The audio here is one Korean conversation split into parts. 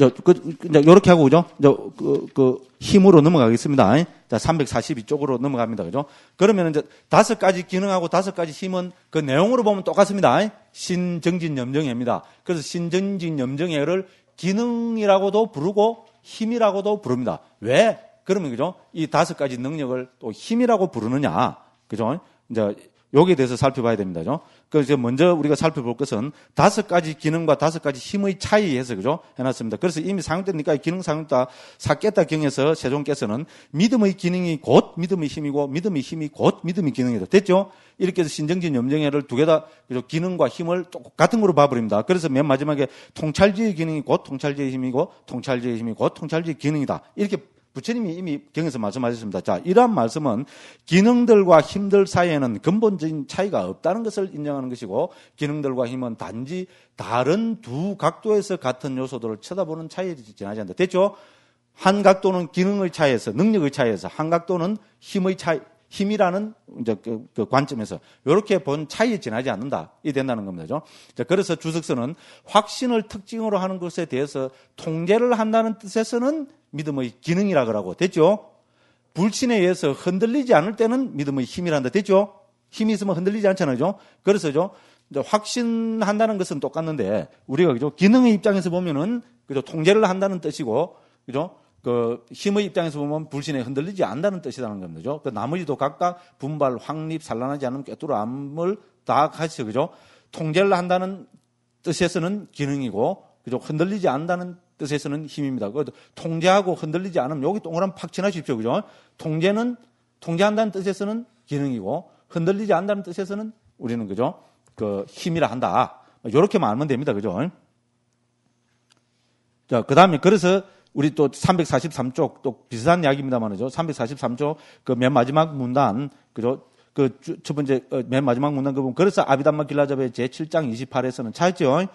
요렇게 하고, 그죠? 힘으로 넘어가겠습니다. 자, 342쪽으로 넘어갑니다. 그죠? 그러면 이제 5가지 기능하고 5가지 힘은 그 내용으로 보면 똑같습니다. 신정진 염정회입니다. 그래서 신정진 염정회를 기능이라고도 부르고 힘이라고도 부릅니다. 왜? 그러면, 그죠? 이 5가지 능력을 또 힘이라고 부르느냐. 그죠? 이제 여기에 대해서 살펴봐야 됩니다. 그죠? 그래서 먼저 우리가 살펴볼 것은 5가지 기능과 5가지 힘의 차이에서, 그죠? 해놨습니다. 그래서 이미 상용대니까 기능 상용다 사깼다 경에서 세종께서는 믿음의 기능이 곧 믿음의 힘이고 믿음의 힘이 곧 믿음의 기능이다. 됐죠? 이렇게 해서 신정진 염정회를 두 개 다 기능과 힘을 똑같은 거로 봐버립니다. 그래서 맨 마지막에 통찰지의 기능이 곧 통찰지의 힘이고 통찰지의 힘이 곧 통찰지의 기능이다. 이렇게 부처님이 이미 경에서 말씀하셨습니다. 자, 이러한 말씀은 기능들과 힘들 사이에는 근본적인 차이가 없다는 것을 인정하는 것이고, 기능들과 힘은 단지 다른 두 각도에서 같은 요소들을 쳐다보는 차이에 지나지 않는다. 됐죠? 한 각도는 기능의 차이에서, 능력의 차이에서, 한 각도는 힘의 차이, 힘이라는 이제 그 관점에서 이렇게 본 차이에 지나지 않는다. 이 된다는 겁니다. 자, 그래서 주석서는 확신을 특징으로 하는 것에 대해서 통제를 한다는 뜻에서는 믿음의 기능이라 그러고, 됐죠? 불신에 의해서 흔들리지 않을 때는 믿음의 힘이란다. 됐죠? 힘이 있으면 흔들리지 않잖아요. 그래서죠, 확신한다는 것은 똑같는데, 우리가, 그죠? 기능의 입장에서 보면은, 그죠? 통제를 한다는 뜻이고, 그죠? 그 힘의 입장에서 보면 불신에 흔들리지 않는다는 뜻이라는 겁니다. 그 나머지도 각각 분발, 확립, 산란하지 않은 꿰뚫어암을 다 같이, 그죠? 통제를 한다는 뜻에서는 기능이고, 그죠? 흔들리지 않는다는 뜻에서는 힘입니다. 통제하고 흔들리지 않으면 여기 동그라미 팍 쳐놔주십시오. 그죠? 통제한다는 뜻에서는 기능이고, 흔들리지 않는다는 뜻에서는 우리는, 그죠? 그 힘이라 한다. 이렇게 말하면 됩니다. 그죠? 자, 그 다음에 그래서 우리 또 343쪽 또 비슷한 이야기입니다만이죠. 343쪽 그 맨 마지막 문단, 그죠? 그 첫 번째 맨 마지막 문단 그 부분. 그래서 아비담마 길라잡의 제7장 28에서는 찾죠.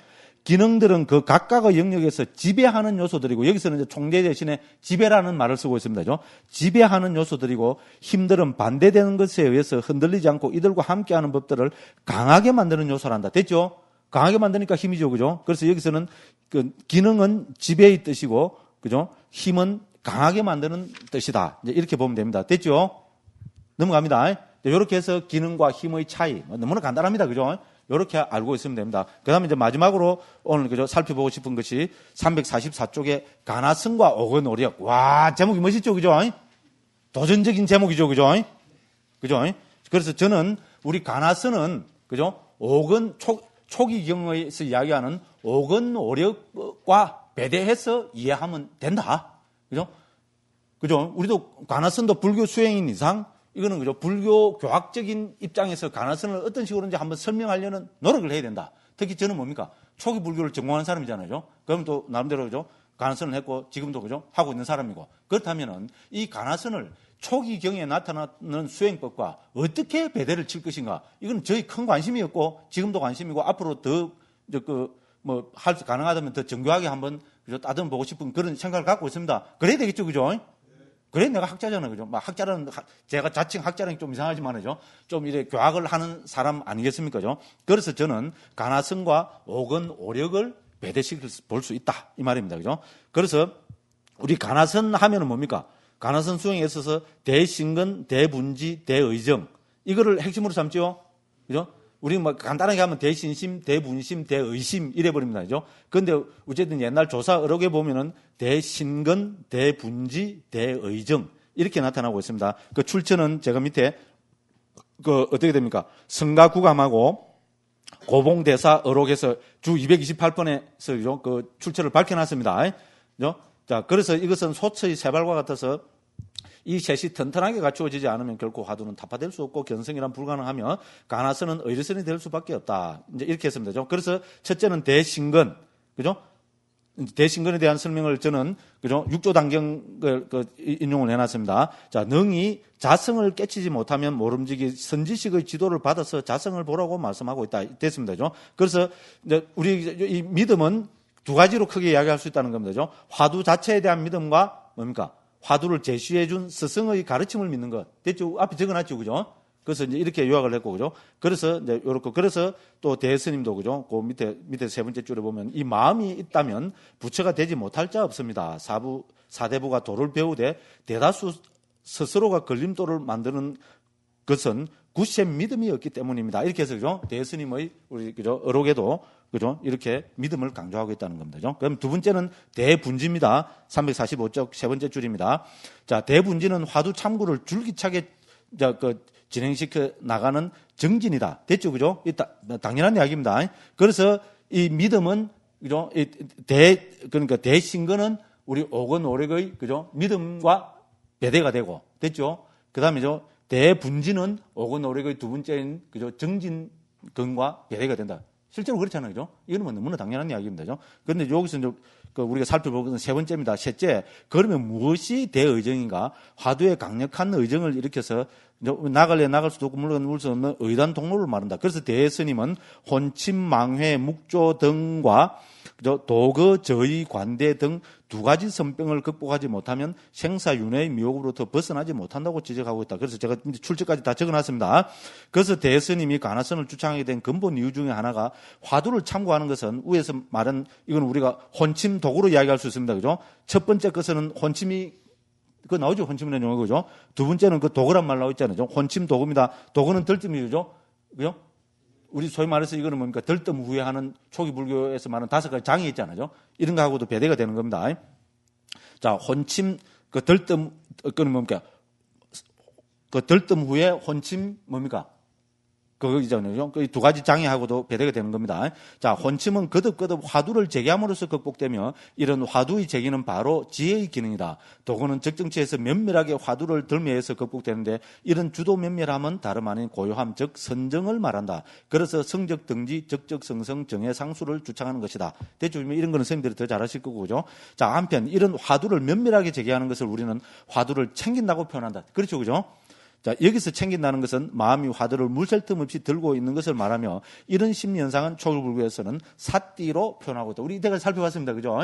기능들은 그 각각의 영역에서 지배하는 요소들이고, 여기서는 이제 총재 대신에 지배라는 말을 쓰고 있습니다. 지배하는 요소들이고, 힘들은 반대되는 것에 의해서 흔들리지 않고 이들과 함께하는 법들을 강하게 만드는 요소란다. 됐죠? 강하게 만드니까 힘이죠, 그죠? 그래서 여기서는 그 기능은 지배의 뜻이고, 그죠? 힘은 강하게 만드는 뜻이다. 이제 이렇게 보면 됩니다. 됐죠? 넘어갑니다. 이렇게 해서 기능과 힘의 차이. 너무나 간단합니다. 그죠? 이렇게 알고 있으면 됩니다. 그 다음에 이제 마지막으로 오늘, 그죠? 살펴보고 싶은 것이 344쪽에 가나성과 오건오력. 와, 제목이 멋있죠? 그죠? 도전적인 제목이죠? 그죠? 그죠? 그래서 저는 우리 가나성은, 그죠? 초기 경우에서 이야기하는 오건오력과 배대해서 이해하면 된다. 그죠? 그죠? 우리도 가나성도 불교 수행인 이상, 이거는, 그죠? 불교 교학적인 입장에서 가나성을 어떤 식으로인지 한번 설명하려는 노력을 해야 된다. 특히 저는 뭡니까? 초기 불교를 전공하는 사람이잖아요. 그럼 또 나름대로, 그죠? 가나성을 했고, 지금도, 그죠? 하고 있는 사람이고. 그렇다면은 이 가나성을 초기 경에 나타나는 수행법과 어떻게 배대를 칠 것인가. 이건 저희 큰 관심이었고, 지금도 관심이고, 앞으로 더, 할 수 가능하다면 더 정교하게 한번, 그죠? 따듬어 보고 싶은 그런 생각을 갖고 있습니다. 그래야 되겠죠, 그죠? 그래, 내가 학자잖아요, 그죠? 학자라는, 제가 자칭 학자라는 게 좀 이상하지만요. 좀 이렇게 교학을 하는 사람 아니겠습니까, 그죠? 그래서 저는 가나성과 오건오력을 배대시킬 볼 수 있다. 이 말입니다, 그죠? 그래서 우리 가나성 하면은 뭡니까? 가나성 수행에 있어서 대신근, 대분지, 대의정. 이거를 핵심으로 삼죠? 그죠? 우리 간단하게 하면 대신심, 대분심, 대의심 이래버립니다. 그죠? 그런데 어쨌든 옛날 조사 의록에 보면은 대신근, 대분지, 대의정 이렇게 나타나고 있습니다. 그 출처는 제가 밑에 어떻게 됩니까? 성가구감하고 고봉대사 의록에서 주 228번에서 그 출처를 밝혀놨습니다. 그죠? 자, 그래서 이것은 소처의 세발과 같아서 이 셋이 튼튼하게 갖추어지지 않으면 결코 화두는 타파될 수 없고 견성이란 불가능하며 가나성은 의리선이 될 수밖에 없다. 이제 이렇게 했습니다. 그죠? 그래서 첫째는 대신근, 그죠? 대신근에 대한 설명을 저는, 그죠? 6조 단경을 인용을 해놨습니다. 자, 능히 자성을 깨치지 못하면 모름지기 선지식의 지도를 받아서 자성을 보라고 말씀하고 있다. 됐습니다. 그죠? 그래서 이제 우리 이 믿음은 두 가지로 크게 이야기할 수 있다는 겁니다. 그죠? 화두 자체에 대한 믿음과 뭡니까? 화두를 제시해 준 스승의 가르침을 믿는 것. 됐죠? 앞에 적어놨죠. 그죠? 그래서 이제 이렇게 요약을 했고, 그죠? 그래서 이제 요렇게, 그래서 또 대스님도, 그죠? 그 밑에 세 번째 줄에 보면 이 마음이 있다면 부처가 되지 못할 자 없습니다. 사대부가 도를 배우되 대다수 스스로가 걸림돌을 만드는 것은 굳세 믿음이 없기 때문입니다. 이렇게 해서, 그죠? 대스님의 우리, 그죠? 어록에도, 그죠? 이렇게 믿음을 강조하고 있다는 겁니다. 그죠? 그럼 두 번째는 대분지입니다. 345쪽 세 번째 줄입니다. 자, 대분지는 화두 참구를 줄기차게 진행시켜 나가는 정진이다. 됐죠? 그죠? 당연한 이야기입니다. 그래서 이 믿음은, 그죠? 그러니까 대신거는 우리 오건오력의, 그죠? 믿음과 배대가 되고, 됐죠? 그 다음에 대분지는 오건오력의 두 번째인, 그죠? 정진근과 배대가 된다. 실제로 그렇잖아요. 그죠? 이거는 뭐 너무나 당연한 이야기입니다. 그런데 여기서 이제 우리가 살펴볼 것은 세 번째입니다. 셋째, 그러면 무엇이 대의정인가? 화두의 강력한 의정을 일으켜서 나갈 수도 없고 물러갈 수 없는 의단 통로를 말한다. 그래서 대스님은 혼침, 망회, 묵조 등과 도거, 저의, 관대 등 두 가지 선병을 극복하지 못하면 생사윤회의 미혹으로부터 벗어나지 못한다고 지적하고 있다. 그래서 제가 출처까지 다 적어놨습니다. 그래서 대스님이 가나선을 주창하게 된 근본 이유 중에 하나가 화두를 참고하는 것은 위에서 말한 이건 우리가 혼침 도구로 이야기할 수 있습니다. 그죠? 첫 번째 것은 혼침이 그거 나오죠. 혼침이라는 용어, 그죠? 두 번째는 그 도구란 말 나오 있잖아요. 혼침 도구입니다. 도구는 들뜸이죠. 그죠? 우리 소위 말해서 이거는 뭡니까? 들뜸 후에 하는 초기 불교에서 말하는 5가지 장이 있잖아요. 이런 거하고도 배대가 되는 겁니다. 자, 혼침, 그 들뜸, 그건 뭡니까? 그 들뜸 후에 혼침 뭡니까? 그거 있잖아요. 그 두 가지 장애하고도 배대가 되는 겁니다. 자, 혼침은 거듭거듭 화두를 제기함으로써 극복되며 이런 화두의 제기는 바로 지혜의 기능이다. 도구는 적정치에서 면밀하게 화두를 들매해서 극복되는데 이런 주도 면밀함은 다름 아닌 고요함, 즉 선정을 말한다. 그래서 성적 등지, 적적 성성, 정의 상수를 주창하는 것이다. 대충 이런 거는 선생님들이 더 잘하실 거고, 그죠? 자, 한편 이런 화두를 면밀하게 제기하는 것을 우리는 화두를 챙긴다고 표현한다. 그렇죠, 그죠? 자, 여기서 챙긴다는 것은 마음이 화두를 물샐 틈 없이 들고 있는 것을 말하며 이런 심리 현상은 초급불교에서는 사띠로 표현하고 있다. 우리 이때까지 살펴봤습니다. 그죠?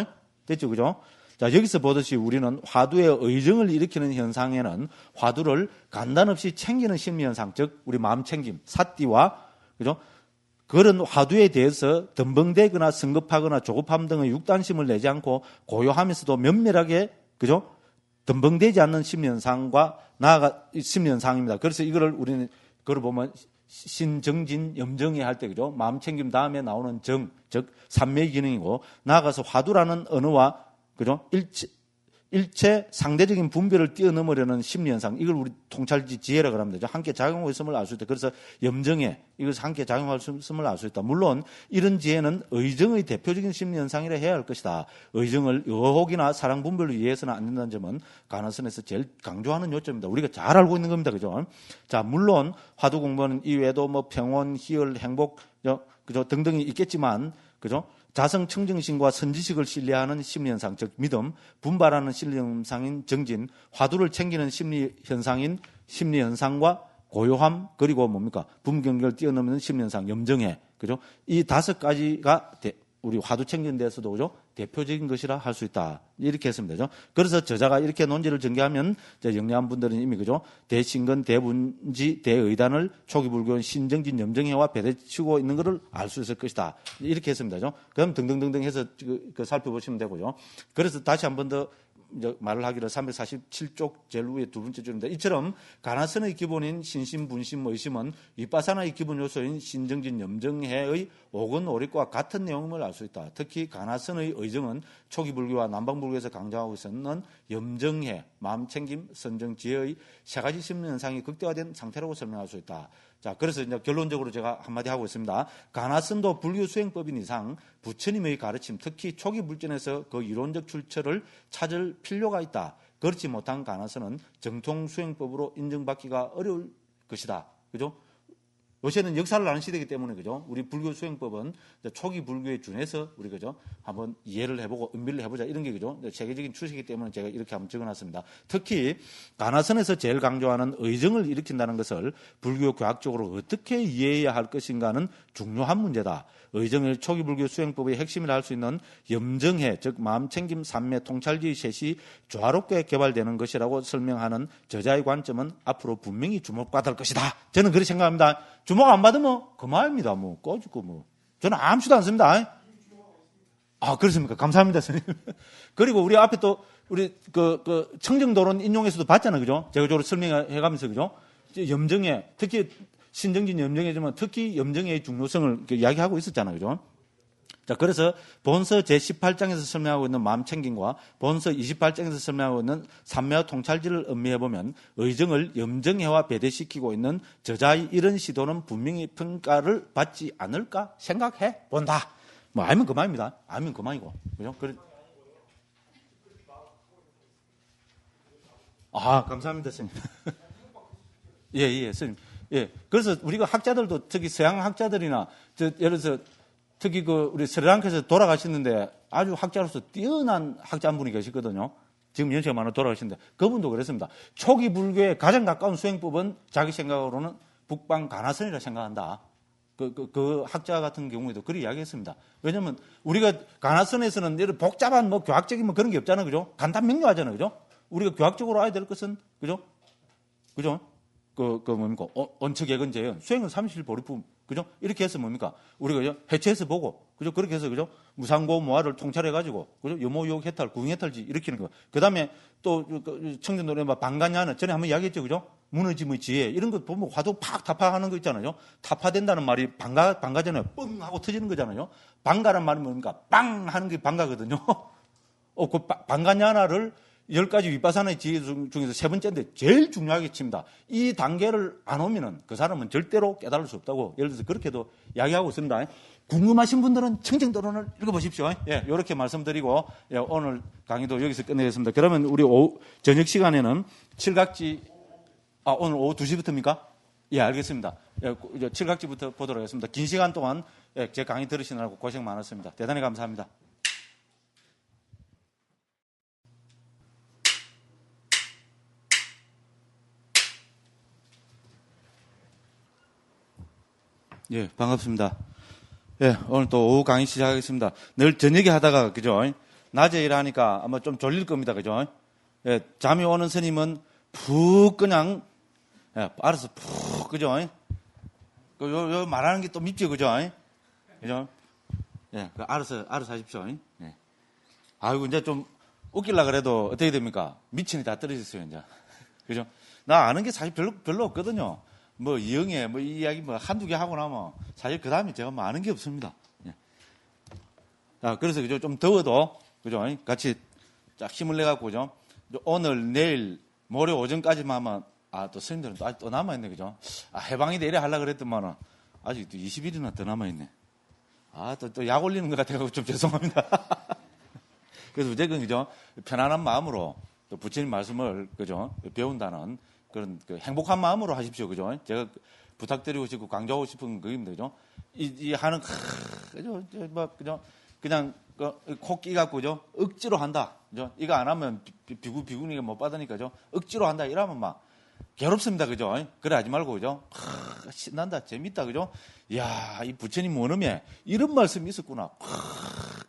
됐죠? 그죠? 자, 여기서 보듯이 우리는 화두의 의정을 일으키는 현상에는 화두를 간단 없이 챙기는 심리 현상, 즉 우리 마음 챙김, 사띠와, 그죠? 그런 화두에 대해서 덤벙대거나 성급하거나 조급함 등의 육단심을 내지 않고 고요하면서도 면밀하게, 그죠? 덤벙대지 않는 심리현상과 나아가 심리현상입니다. 그래서 이거를 우리는 그걸 보면 신정진 염정회 할 때, 그죠? 마음 챙김 다음에 나오는 정, 즉 삼매의 기능이고, 나아가서 화두라는 언어와, 그죠? 일체 상대적인 분별을 뛰어넘으려는 심리현상, 이걸 우리 통찰지 지혜라고 합니다. 함께 작용하고 있음을 알 수 있다. 그래서 염정회, 이것을 함께 작용할 수 있음을 알 수 있다. 물론 이런 지혜는 의정의 대표적인 심리현상이라 해야 할 것이다. 의정을 의혹이나 사랑 분별로 이해해서는 안 된다는 점은 가나선에서 제일 강조하는 요점입니다. 우리가 잘 알고 있는 겁니다. 그죠? 자, 물론 화두 공부는 이외에도 뭐 평온, 희열, 행복, 그죠? 등등이 있겠지만, 그죠? 자성 청정심과 선지식을 신뢰하는 심리현상, 즉 믿음, 분발하는 심리현상인 정진, 화두를 챙기는 심리현상인 심리현상과 고요함, 그리고 뭡니까? 분경계를 뛰어넘는 심리현상, 염정회, 그죠? 이 5가지가 우리 화두 챙기는 데서도, 그죠? 대표적인 것이라 할 수 있다. 이렇게 했습니다. 그죠? 그래서 저자가 이렇게 논지를 전개하면 영리한 분들은 이미, 그죠? 대신근, 대분지, 대의단을 초기 불교는 신정진, 염정회와 배대치고 있는 것을 알 수 있을 것이다. 이렇게 했습니다. 그죠? 그럼 등등등등 해서 살펴보시면 되고요. 그래서 다시 한 번 더 말을 하기를 347쪽 제일 위에 두 번째 줄입니다. 이처럼 가나선의 기본인 신심, 분심, 의심은 윗바사나의 기본 요소인 신정진, 염정회의 오건오력과 같은 내용을 알 수 있다. 특히 가나선의 의정은 초기 불교와 남방 불교에서 강조하고 있었는 염정회, 마음챙김, 선정지혜의 세 가지 심리 현상이 극대화된 상태라고 설명할 수 있다. 자, 그래서 이제 결론적으로 제가 한마디 하고 있습니다. 가나선도 불교 수행법인 이상 부처님의 가르침, 특히 초기 불전에서 그 이론적 출처를 찾을 필요가 있다. 그렇지 못한 가나선은 정통 수행법으로 인정받기가 어려울 것이다. 그죠? 요새는 역사를 아는 시대이기 때문에 그죠? 우리 불교 수행법은 초기 불교에 준해서 우리 그죠? 한번 이해를 해보고 은밀을 해보자 이런 게 그죠? 세계적인 추세이기 때문에 제가 이렇게 한번 적어놨습니다. 특히 가나선에서 제일 강조하는 의정을 일으킨다는 것을 불교 교학적으로 어떻게 이해해야 할 것인가는 중요한 문제다. 의정을 초기 불교 수행법의 핵심이라 할 수 있는 염정해, 즉 마음챙김 삼매 통찰지의 셋이 조화롭게 개발되는 것이라고 설명하는 저자의 관점은 앞으로 분명히 주목받을 것이다. 저는 그렇게 생각합니다. 주목 안 받으면 그만입니다. 뭐 꺼지고 뭐 저는 아무것도 안 씁니다. 아 그렇습니까? 감사합니다, 선생님. 그리고 우리 앞에 또 우리 그 청정도론 인용에서도 봤잖아요, 그죠? 제가 설명해가면서 그죠? 염정해, 특히 신정진 염정해지만 특히 염정해의 중요성을 이야기하고 있었잖아요. 그죠? 자, 그래서 본서 제18장에서 설명하고 있는 마음챙김과 본서 28장에서 설명하고 있는 삼매와 통찰지를 음미해보면 의정을 염정해와 배대시키고 있는 저자의 이런 시도는 분명히 평가를 받지 않을까 생각해 본다. 뭐, 알면 그만입니다. 알면 그만이고. 그죠? 아, 감사합니다, 선생님. 예, 선생님. 예. 그래서 우리가 학자들도 특히 서양 학자들이나 예를 들어서 특히 우리 스리랑카에서 돌아가셨는데 아주 학자로서 뛰어난 학자 한 분이 계시거든요. 지금 연세가 많아 돌아가셨는데 그분도 그랬습니다. 초기 불교에 가장 가까운 수행법은 자기 생각으로는 북방 가나선이라 생각한다. 그 학자 같은 경우에도 그렇게 이야기했습니다. 왜냐면 우리가 가나선에서는 이런 복잡한 뭐 교학적인 뭐 그런 게 없잖아요. 그죠? 간단 명료하잖아요. 그죠? 우리가 교학적으로 알아야 될 것은 그죠? 뭡니까? 언처개건 재현, 수행은 삼실 보리품, 그죠? 이렇게 해서 뭡니까? 우리가 그죠? 해체해서 보고, 그죠? 그렇게 해서, 그죠? 무상고 모화를 통찰해가지고, 그죠? 요모유혹 해탈, 구행해탈지, 이렇게 하는 거. 그 다음에 또, 청정도에 방간야는 전에 한번 이야기했죠, 그죠? 무너짐의 지혜, 이런 거 보면 화두 팍 타파하는 거 있잖아요. 타파된다는 말이 방가잖아요. 뻥 하고 터지는 거잖아요. 방가란 말이 뭡니까? 빵 하는 게 방가거든요. 방간야나를 10가지 윗바사나의 지혜 중에서 세 번째인데 제일 중요하게 칩니다. 이 단계를 안 오면은 그 사람은 절대로 깨달을 수 없다고 예를 들어서 그렇게도 이야기하고 있습니다. 궁금하신 분들은 청정도론을 읽어보십시오. 예, 이렇게 말씀드리고 예, 오늘 강의도 여기서 끝내겠습니다. 그러면 우리 저녁 시간에는 칠각지 오늘 오후 2시부터입니까? 예, 알겠습니다. 예, 칠각지부터 보도록 하겠습니다. 긴 시간 동안 예, 제 강의 들으시느라고 고생 많았습니다. 대단히 감사합니다. 예, 반갑습니다. 예, 오늘 또 오후 강의 시작하겠습니다. 늘 저녁에 하다가, 그죠? 낮에 일하니까 아마 좀 졸릴 겁니다. 그죠? 예, 잠이 오는 스님은 푹 그냥, 예, 알아서 푹, 그죠? 요 말하는 게 또 밉죠. 그죠? 그죠? 예, 알아서 하십시오. 예. 아이고, 이제 좀 웃기려고 그래도 어떻게 됩니까? 미친이 다 떨어졌어요, 이제. 그죠? 나 아는 게 사실 별로 없거든요. 뭐 이영애 뭐 이 이야기 뭐 한두 개 하고 나면 사실 그 다음에 제가 뭐 아는 게 없습니다. 예. 자, 그래서 그죠? 좀 더워도 그죠? 같이 쫙 힘을 내 갖고 그죠? 오늘 내일 모레 오전까지만 하면 또 스님들은 또 아직 또 남아 있네. 그죠? 해방이 내려 하려고 그랬더만은 아직 또 20일이나 더 남아 있네. 또 약 올리는 것 같아 갖고 좀 죄송합니다. 그래서 어쨌든 그죠? 편안한 마음으로 또 부처님 말씀을 그죠? 배운다는 그런 행복한 마음으로 하십시오. 그죠? 제가 부탁드리고 싶고 강조하고 싶은 그입니다. 그죠? 이 하는, 그죠? 그죠? 그냥 코 끼갖고, 그죠? 억지로 한다. 그죠? 이거 안 하면 비구니가 못 받으니까, 그죠? 억지로 한다. 이러면 막 괴롭습니다. 그죠? 그래 하지 말고, 그죠? 신난다. 재밌다. 그죠? 이야, 이 부처님 원음에 이런 말씀이 있었구나.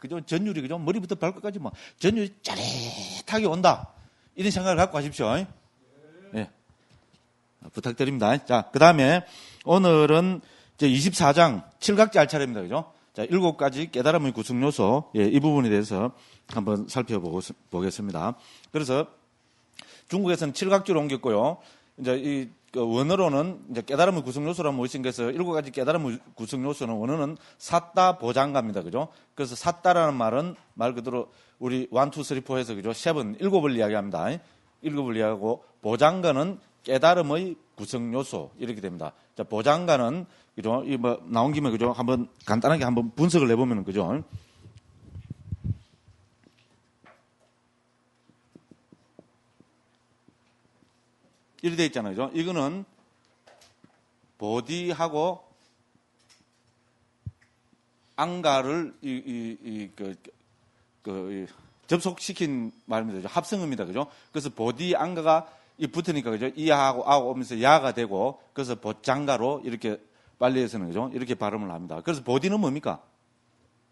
그죠? 전율이, 그죠? 머리부터 발끝까지 막 전율이 짜릿하게 온다. 이런 생각을 갖고 하십시오. 예. 부탁드립니다. 자, 그 다음에 오늘은 이제 24장 칠각지 할 차례입니다. 그죠? 자, 7가지 깨달음의 구성 요소, 예, 이 부분에 대해서 한번 살펴보겠습니다. 그래서 중국에서는 칠각지로 옮겼고요. 이제 원어로는 이제 깨달음의 구성 요소라는 무엇인 것에서 7가지 깨달음의 구성 요소는 원어는 삿다 보장가입니다. 그죠? 그래서 삿다라는 말은 말 그대로 우리 1, 2, 3, 4 해서 그죠? 7을 이야기합니다. 7을 이야기하고 보장가는 깨달음의 구성 요소 이렇게 됩니다. 자, 보장가는 그죠? 이 뭐 나온 김에 그죠? 한번 간단하게 한번 분석을 해보면 그죠? 이렇게 돼 있잖아요. 그죠? 이거는 보디하고 앙가를 접속시킨 말입니다. 합성음이다. 그죠? 그래서 보디 앙가가 붙으니까, 그죠? 이하고 아하고 오면서 야가 되고, 그래서 보장가로 이렇게 빨리에서는, 그죠? 이렇게 발음을 합니다. 그래서 보디는 뭡니까?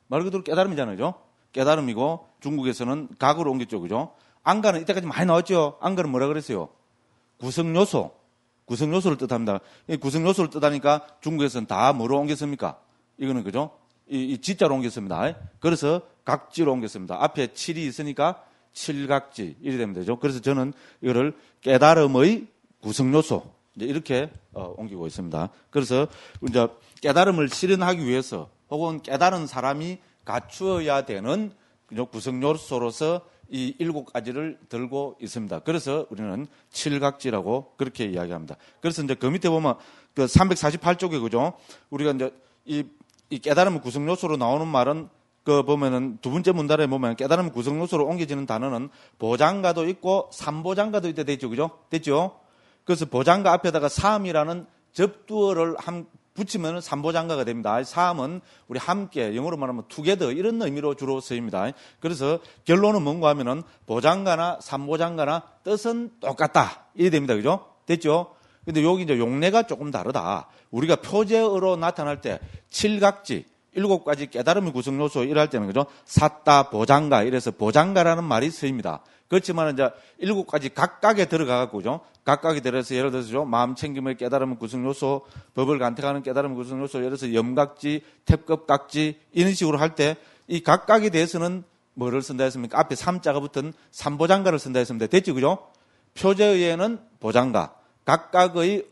말 그대로 깨달음이잖아요. 그죠? 깨달음이고, 중국에서는 각으로 옮겼죠. 그죠? 앙가는 이때까지 많이 나왔죠? 앙가는 뭐라 그랬어요? 구성요소. 구성요소를 뜻합니다. 이 구성요소를 뜻하니까 중국에서는 다 뭐로 옮겼습니까? 이거는, 그죠? 이 지자로 옮겼습니다. 그래서 각지로 옮겼습니다. 앞에 칠이 있으니까 칠각지 이렇게 되면 되죠. 그래서 저는 이거를 깨달음의 구성요소 이렇게 옮기고 있습니다. 그래서 이제 깨달음을 실현하기 위해서 혹은 깨달은 사람이 갖추어야 되는 구성요소로서 이 7가지를 들고 있습니다. 그래서 우리는 칠각지라고 그렇게 이야기합니다. 그래서 이제 그 밑에 보면 그 348쪽에 그죠? 우리가 이제 이 깨달음 구성 요소로 나오는 말은 그 보면은 두 번째 문단에 보면 깨달음 구성 요소로 옮겨지는 단어는 보장가도 있고 삼보장가도 있다 됐죠. 그죠? 됐죠? 그래서 보장가 앞에다가 사음이라는 접두어를 붙이면 삼보장가가 됩니다. 사음은 우리 함께 영어로 말하면 together 이런 의미로 주로 쓰입니다. 그래서 결론은 뭔가 하면은 보장가나 삼보장가나 뜻은 똑같다. 이래 됩니다. 그죠? 됐죠? 근데 여기 이제 용례가 조금 다르다. 우리가 표제어로 나타날 때 칠각지 7가지 깨달음의 구성 요소 이럴 때는 그죠? 사따 보장가 이래서 보장가라는 말이 쓰입니다. 그렇지만 이제 7가지 각각에 들어가갖고 그죠? 각각에 들어서 예를 들어서 마음 챙김의 깨달음의 구성 요소, 법을 간택하는 깨달음의 구성 요소, 예를 들어서 염각지, 탭급각지 이런 식으로 할 때 이 각각에 대해서는 뭐를 쓴다 했습니까? 앞에 삼자가 붙은 삼보장가를 쓴다 했습니다. 됐죠, 그죠? 표제어에는 보장가, 각각의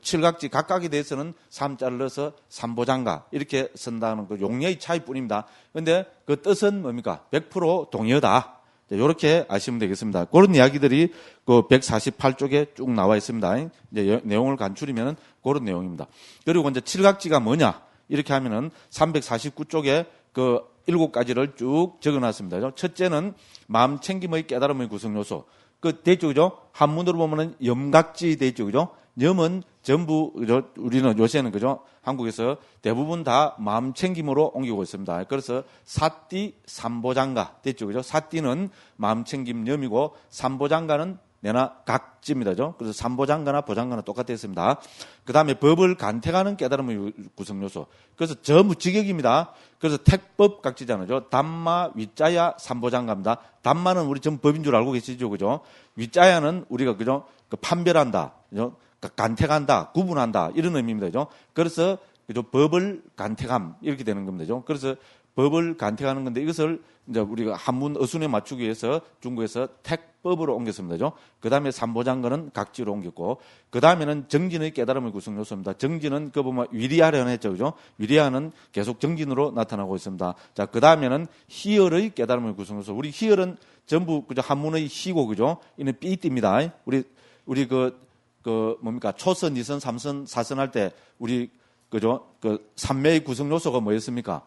칠각지 각각에 대해서는 삼자를 넣어서 삼보장가 이렇게 쓴다는 그 용례의 차이뿐입니다. 그런데 그 뜻은 뭡니까? 100% 동의어다. 이렇게 아시면 되겠습니다. 그런 이야기들이 그 148쪽에 쭉 나와 있습니다. 이제 내용을 간추리면 그런 내용입니다. 그리고 이제 칠각지가 뭐냐? 이렇게 하면은 349쪽에 그 7가지를 쭉 적어놨습니다. 첫째는 마음 챙김의 깨달음의 구성 요소. 그 됐죠, 그죠? 한문으로 보면은 염각지 됐죠, 그죠? 염은 전부 우리는 요새는 그죠? 한국에서 대부분 다 마음 챙김으로 옮기고 있습니다. 그래서 사띠 삼보장가 됐죠, 그죠? 사띠는 마음 챙김 염이고 삼보장가는 내나 각지입니다, 그죠? 그래서 삼보장가나 보장가나 똑같았습니다. 그 다음에 법을 간택하는 깨달음의 구성 요소. 그래서 전부 직역입니다. 그래서 택법 각지잖아요. 담마, 위자야, 삼보장가입니다. 담마는 우리 전부 법인 줄 알고 계시죠, 그죠? 위자야는 우리가 그죠? 그 판별한다, 그죠? 간택한다, 구분한다 이런 의미입니다. 그죠? 그래서 그죠? 법을 간택함 이렇게 되는 겁니다. 그죠? 그래서 법을 간택하는 건데 이것을 이제 우리가 한문 어순에 맞추기 위해서 중국에서 택법으로 옮겼습니다. 그죠? 그다음에 삼보장가는 각지로 옮겼고 그다음에는 정진의 깨달음의 구성 요소입니다. 정진은 그 보면 위리하려는 했죠. 그죠? 위리하는 계속 정진으로 나타나고 있습니다. 자, 그다음에는 희열의 깨달음의 구성 요소. 우리 희열은 전부 그죠? 한문의 희고 그죠? 이는 삐띠입니다. 우리 뭡니까? 초선, 2선, 3선, 4선 할 때 우리 그죠? 그 삼매의 구성 요소가 뭐였습니까?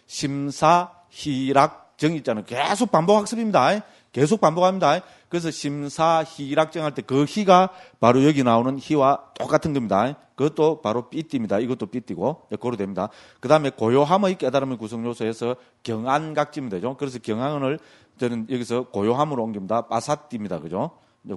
심사, 희락, 정 있잖아요. 계속 반복 학습입니다. 계속 반복합니다. 그래서 심사, 희락, 정 할 때 그 희가 바로 여기 나오는 희와 똑같은 겁니다. 그것도 바로 삐띠입니다. 이것도 삐띠고, 고로 됩니다. 그 다음에 고요함의 깨달음의 구성 요소에서 경안각지입니다. 그래서 경안을 저는 여기서 고요함으로 옮깁니다. 빠사띠입니다. 그죠?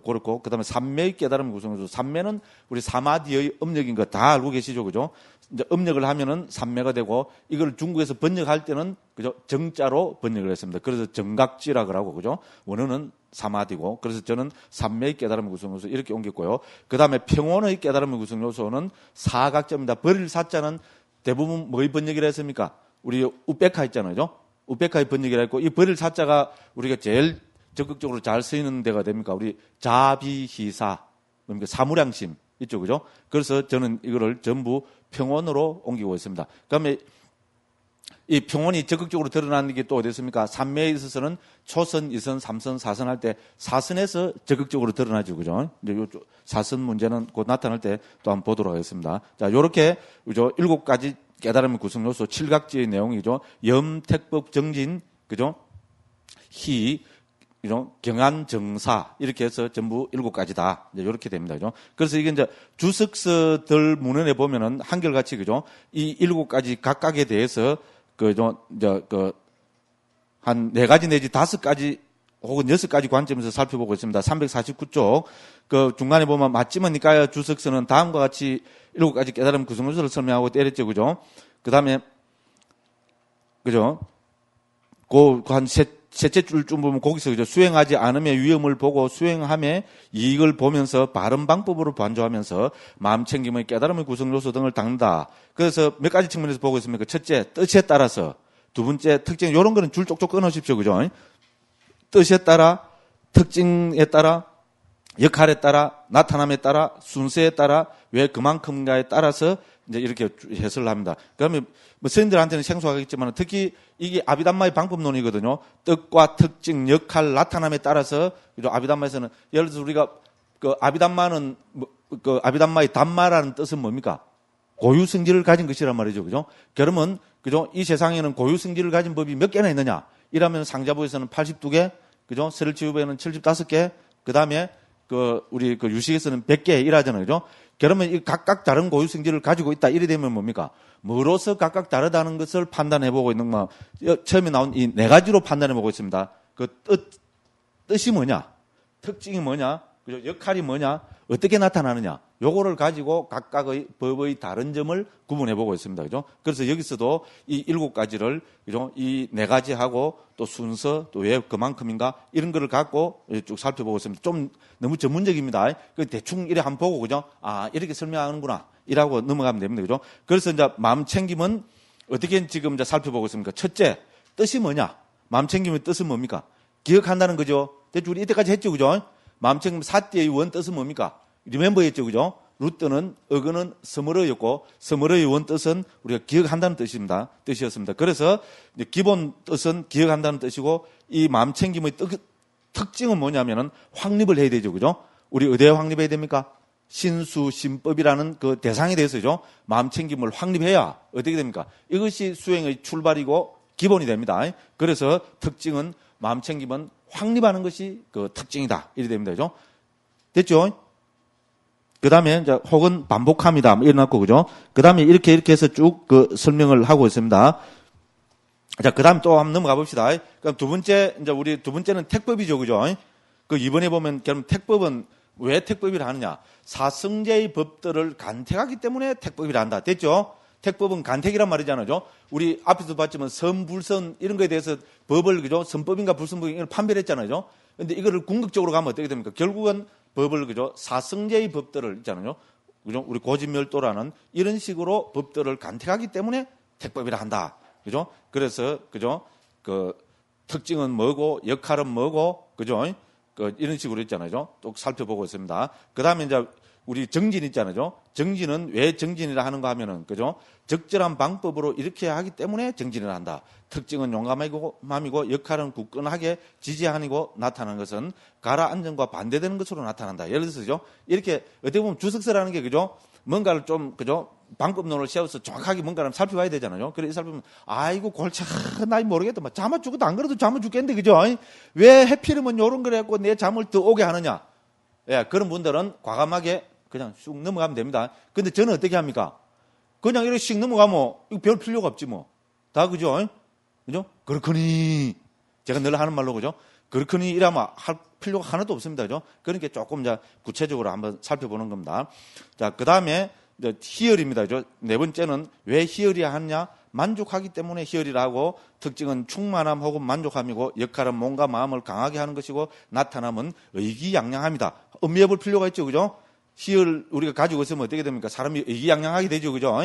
그렇고, 그 다음에 삼매의 깨달음 구성요소. 삼매는 우리 사마디의 음력인 거 다 알고 계시죠? 그죠? 이제 음력을 하면은 삼매가 되고, 이걸 중국에서 번역할 때는, 그죠? 정자로 번역을 했습니다. 그래서 정각지라 그러고, 그죠? 원어는 사마디고, 그래서 저는 삼매의 깨달음 구성요소 이렇게 옮겼고요. 그 다음에 평온의 깨달음 구성요소는 사각자입니다. 버릴 사자는 대부분 뭐의 번역이라 했습니까? 우리 우백카 있잖아요. 우백카의 번역이라 했고, 이 버릴 사자가 우리가 제일 적극적으로 잘 쓰이는 데가 됩니까? 우리 자비희사, 그러니까 사무량심 있죠, 그죠? 그래서 저는 이거를 전부 평온으로 옮기고 있습니다. 그다음에 이 평온이 적극적으로 드러나는 게 또 어디 있습니까? 삼매에 있어서는 초선, 2선, 3선, 4선 할 때 사선에서 적극적으로 드러나죠, 그죠? 이제 요 사선 문제는 곧 나타날 때 또 한번 보도록 하겠습니다. 자, 요렇게 그죠? 7가지 깨달음의 구성 요소 7각지의 내용이죠. 염, 택법, 정진, 그죠? 희 그죠? 경안, 정사 이렇게 해서 전부 7가지다. 이제 이렇게 됩니다. 그죠? 그래서 이게 이제 주석서들 문헌에 보면은 한결같이 그죠? 이 7가지 각각에 대해서 그죠? 이제 한 4가지 내지 5가지 혹은 6가지 관점에서 살펴보고 있습니다. 349쪽 그 중간에 보면 마찌모 니까야 주석서는 다음과 같이 7가지 깨달음 구성 요소를 설명하고 때렸죠. 그죠? 그다음에 그죠? 한 셋째 줄쯤 보면 거기서 그죠? 수행하지 않으면 위험을 보고 수행함에 이익을 보면서 바른 방법으로 반조하면서 마음 챙김의 깨달음의 구성 요소 등을 닦는다. 그래서 몇 가지 측면에서 보고 있습니까? 첫째, 뜻에 따라서. 두 번째, 특징. 이런 거는 줄 쪽쪽 끊으십시오. 그죠? 뜻에 따라, 특징에 따라, 역할에 따라, 나타남에 따라, 순서에 따라, 왜 그만큼가에 따라서 이제 이렇게 해설을 합니다. 그러면 뭐 선생님들한테는 생소하겠지만 특히 이게 아비담마의 방법론이거든요. 뜻과 특징, 역할, 나타남에 따라서 아비담마에서는 예를 들어서 우리가 그 아비담마는 그 아비담마의 담마라는 뜻은 뭡니까? 고유 성질을 가진 것이란 말이죠. 그죠? 그러면 그죠? 이 세상에는 고유 성질을 가진 법이 몇 개나 있느냐? 이라면 상자부에서는 82개, 그죠? 세를치유부에는 75개, 그다음에 우리 유식에서는 100개 이라잖아요. 그죠? 그러면 이 각각 다른 고유 성질을 가지고 있다. 이래 되면 뭡니까? 뭐로서 각각 다르다는 것을 판단해 보고 있는 거. 처음에 나온 이 4가지로 판단해 보고 있습니다. 그 뜻이 뭐냐? 특징이 뭐냐? 그죠? 역할이 뭐냐? 어떻게 나타나느냐? 요거를 가지고 각각의 법의 다른 점을 구분해 보고 있습니다. 그죠? 그래서 여기서도 이 7가지를, 그죠? 이 4가지하고 또 순서, 또 왜 그만큼인가? 이런 거를 갖고 쭉 살펴보고 있습니다. 좀 너무 전문적입니다. 대충 이래 한번 보고, 그죠? 아, 이렇게 설명하는구나. 이라고 넘어가면 됩니다. 그죠? 그래서 이제 마음 챙김은 어떻게 지금 이제 살펴보고 있습니까? 첫째, 뜻이 뭐냐? 마음 챙김의 뜻은 뭡니까? 기억한다는 거죠? 대충 우리 이때까지 했죠. 그죠? 마음 챙김 사띠의 원 뜻은 뭡니까? 리멤버였죠. 그죠? 루트는 어근은 서머러였고 서머러의 원 뜻은 우리가 기억한다는 뜻이었습니다. 그래서 기본 뜻은 기억한다는 뜻이고 이 마음 챙김의 특징은 뭐냐면은 확립을 해야 되죠. 그죠? 우리 어디에 확립해야 됩니까? 신수, 신법이라는 그 대상에 대해서죠. 마음 챙김을 확립해야 어떻게 됩니까? 이것이 수행의 출발이고 기본이 됩니다. 그래서 특징은 마음 챙김은 확립하는 것이 그 특징이다. 이래 됩니다. 그죠? 됐죠? 그 다음에 이제 혹은 반복합니다. 이래놨고, 그죠? 그 다음에 이렇게 해서 쭉 그 설명을 하고 있습니다. 자, 그 다음 또 한번 넘어가 봅시다. 그럼 두 번째, 이제 우리 두 번째는 택법이죠. 그죠? 그 이번에 보면, 그럼 택법은 왜 택법이라 하느냐? 사성제의 법들을 간택하기 때문에 택법이라 한다. 됐죠? 택법은 간택이란 말이잖아요. 우리 앞에서 봤지만 선불선 이런 거에 대해서 법을, 그죠? 선법인가 불선법인가 이걸 판별했잖아요. 근데 이거를 궁극적으로 가면 어떻게 됩니까? 결국은 법을, 그죠? 사성제의 법들을 있잖아요. 그죠? 우리 고집멸도라는 이런 식으로 법들을 간택하기 때문에 택법이라 한다. 그죠? 그래서, 그죠? 그 특징은 뭐고, 역할은 뭐고, 그죠? 이런 식으로 있잖아요. 또 살펴보고 있습니다. 그 다음에 이제 우리 정진 있잖아요. 정진은 왜 정진이라 하는가 하면은, 그죠? 적절한 방법으로 이렇게 하기 때문에 정진을 한다. 특징은 용감하고, 역할은 굳건하게 지지하고 나타나는 것은 가라앉음과 반대되는 것으로 나타난다. 예를 들어서죠. 이렇게 어떻게 보면 주석서라는 게, 그죠? 뭔가를 좀, 그죠? 방법론을 세워서 정확하게 뭔가를 살펴봐야 되잖아요. 그래서 살펴보면, 아이고, 골치, 나 모르겠다. 막 잠을 죽어도 안 그래도 잠을 죽겠는데, 그죠? 왜 해피름은 요런 걸 해갖고 내 잠을 더 오게 하느냐? 예, 그런 분들은 과감하게 그냥 쑥 넘어가면 됩니다. 근데 저는 어떻게 합니까? 그냥 이렇게 씩 넘어가면 이거 별 필요가 없지 뭐. 다 그죠? 그죠? 그렇거니. 제가 늘 하는 말로 그죠? 그렇거니 이라면 할 필요가 하나도 없습니다. 그죠? 그러니까 조금 이제 구체적으로 한번 살펴보는 겁니다. 자, 그 다음에 희열입니다. 그죠? 네 번째는 왜 희열이야 하느냐? 만족하기 때문에 희열이라고 특징은 충만함 혹은 만족함이고 역할은 몸과 마음을 강하게 하는 것이고 나타남은 의기양양합니다. 음미해 볼 필요가 있죠. 그죠? 희열 우리가 가지고 있으면 어떻게 됩니까? 사람이 의기양양하게 되죠. 그죠?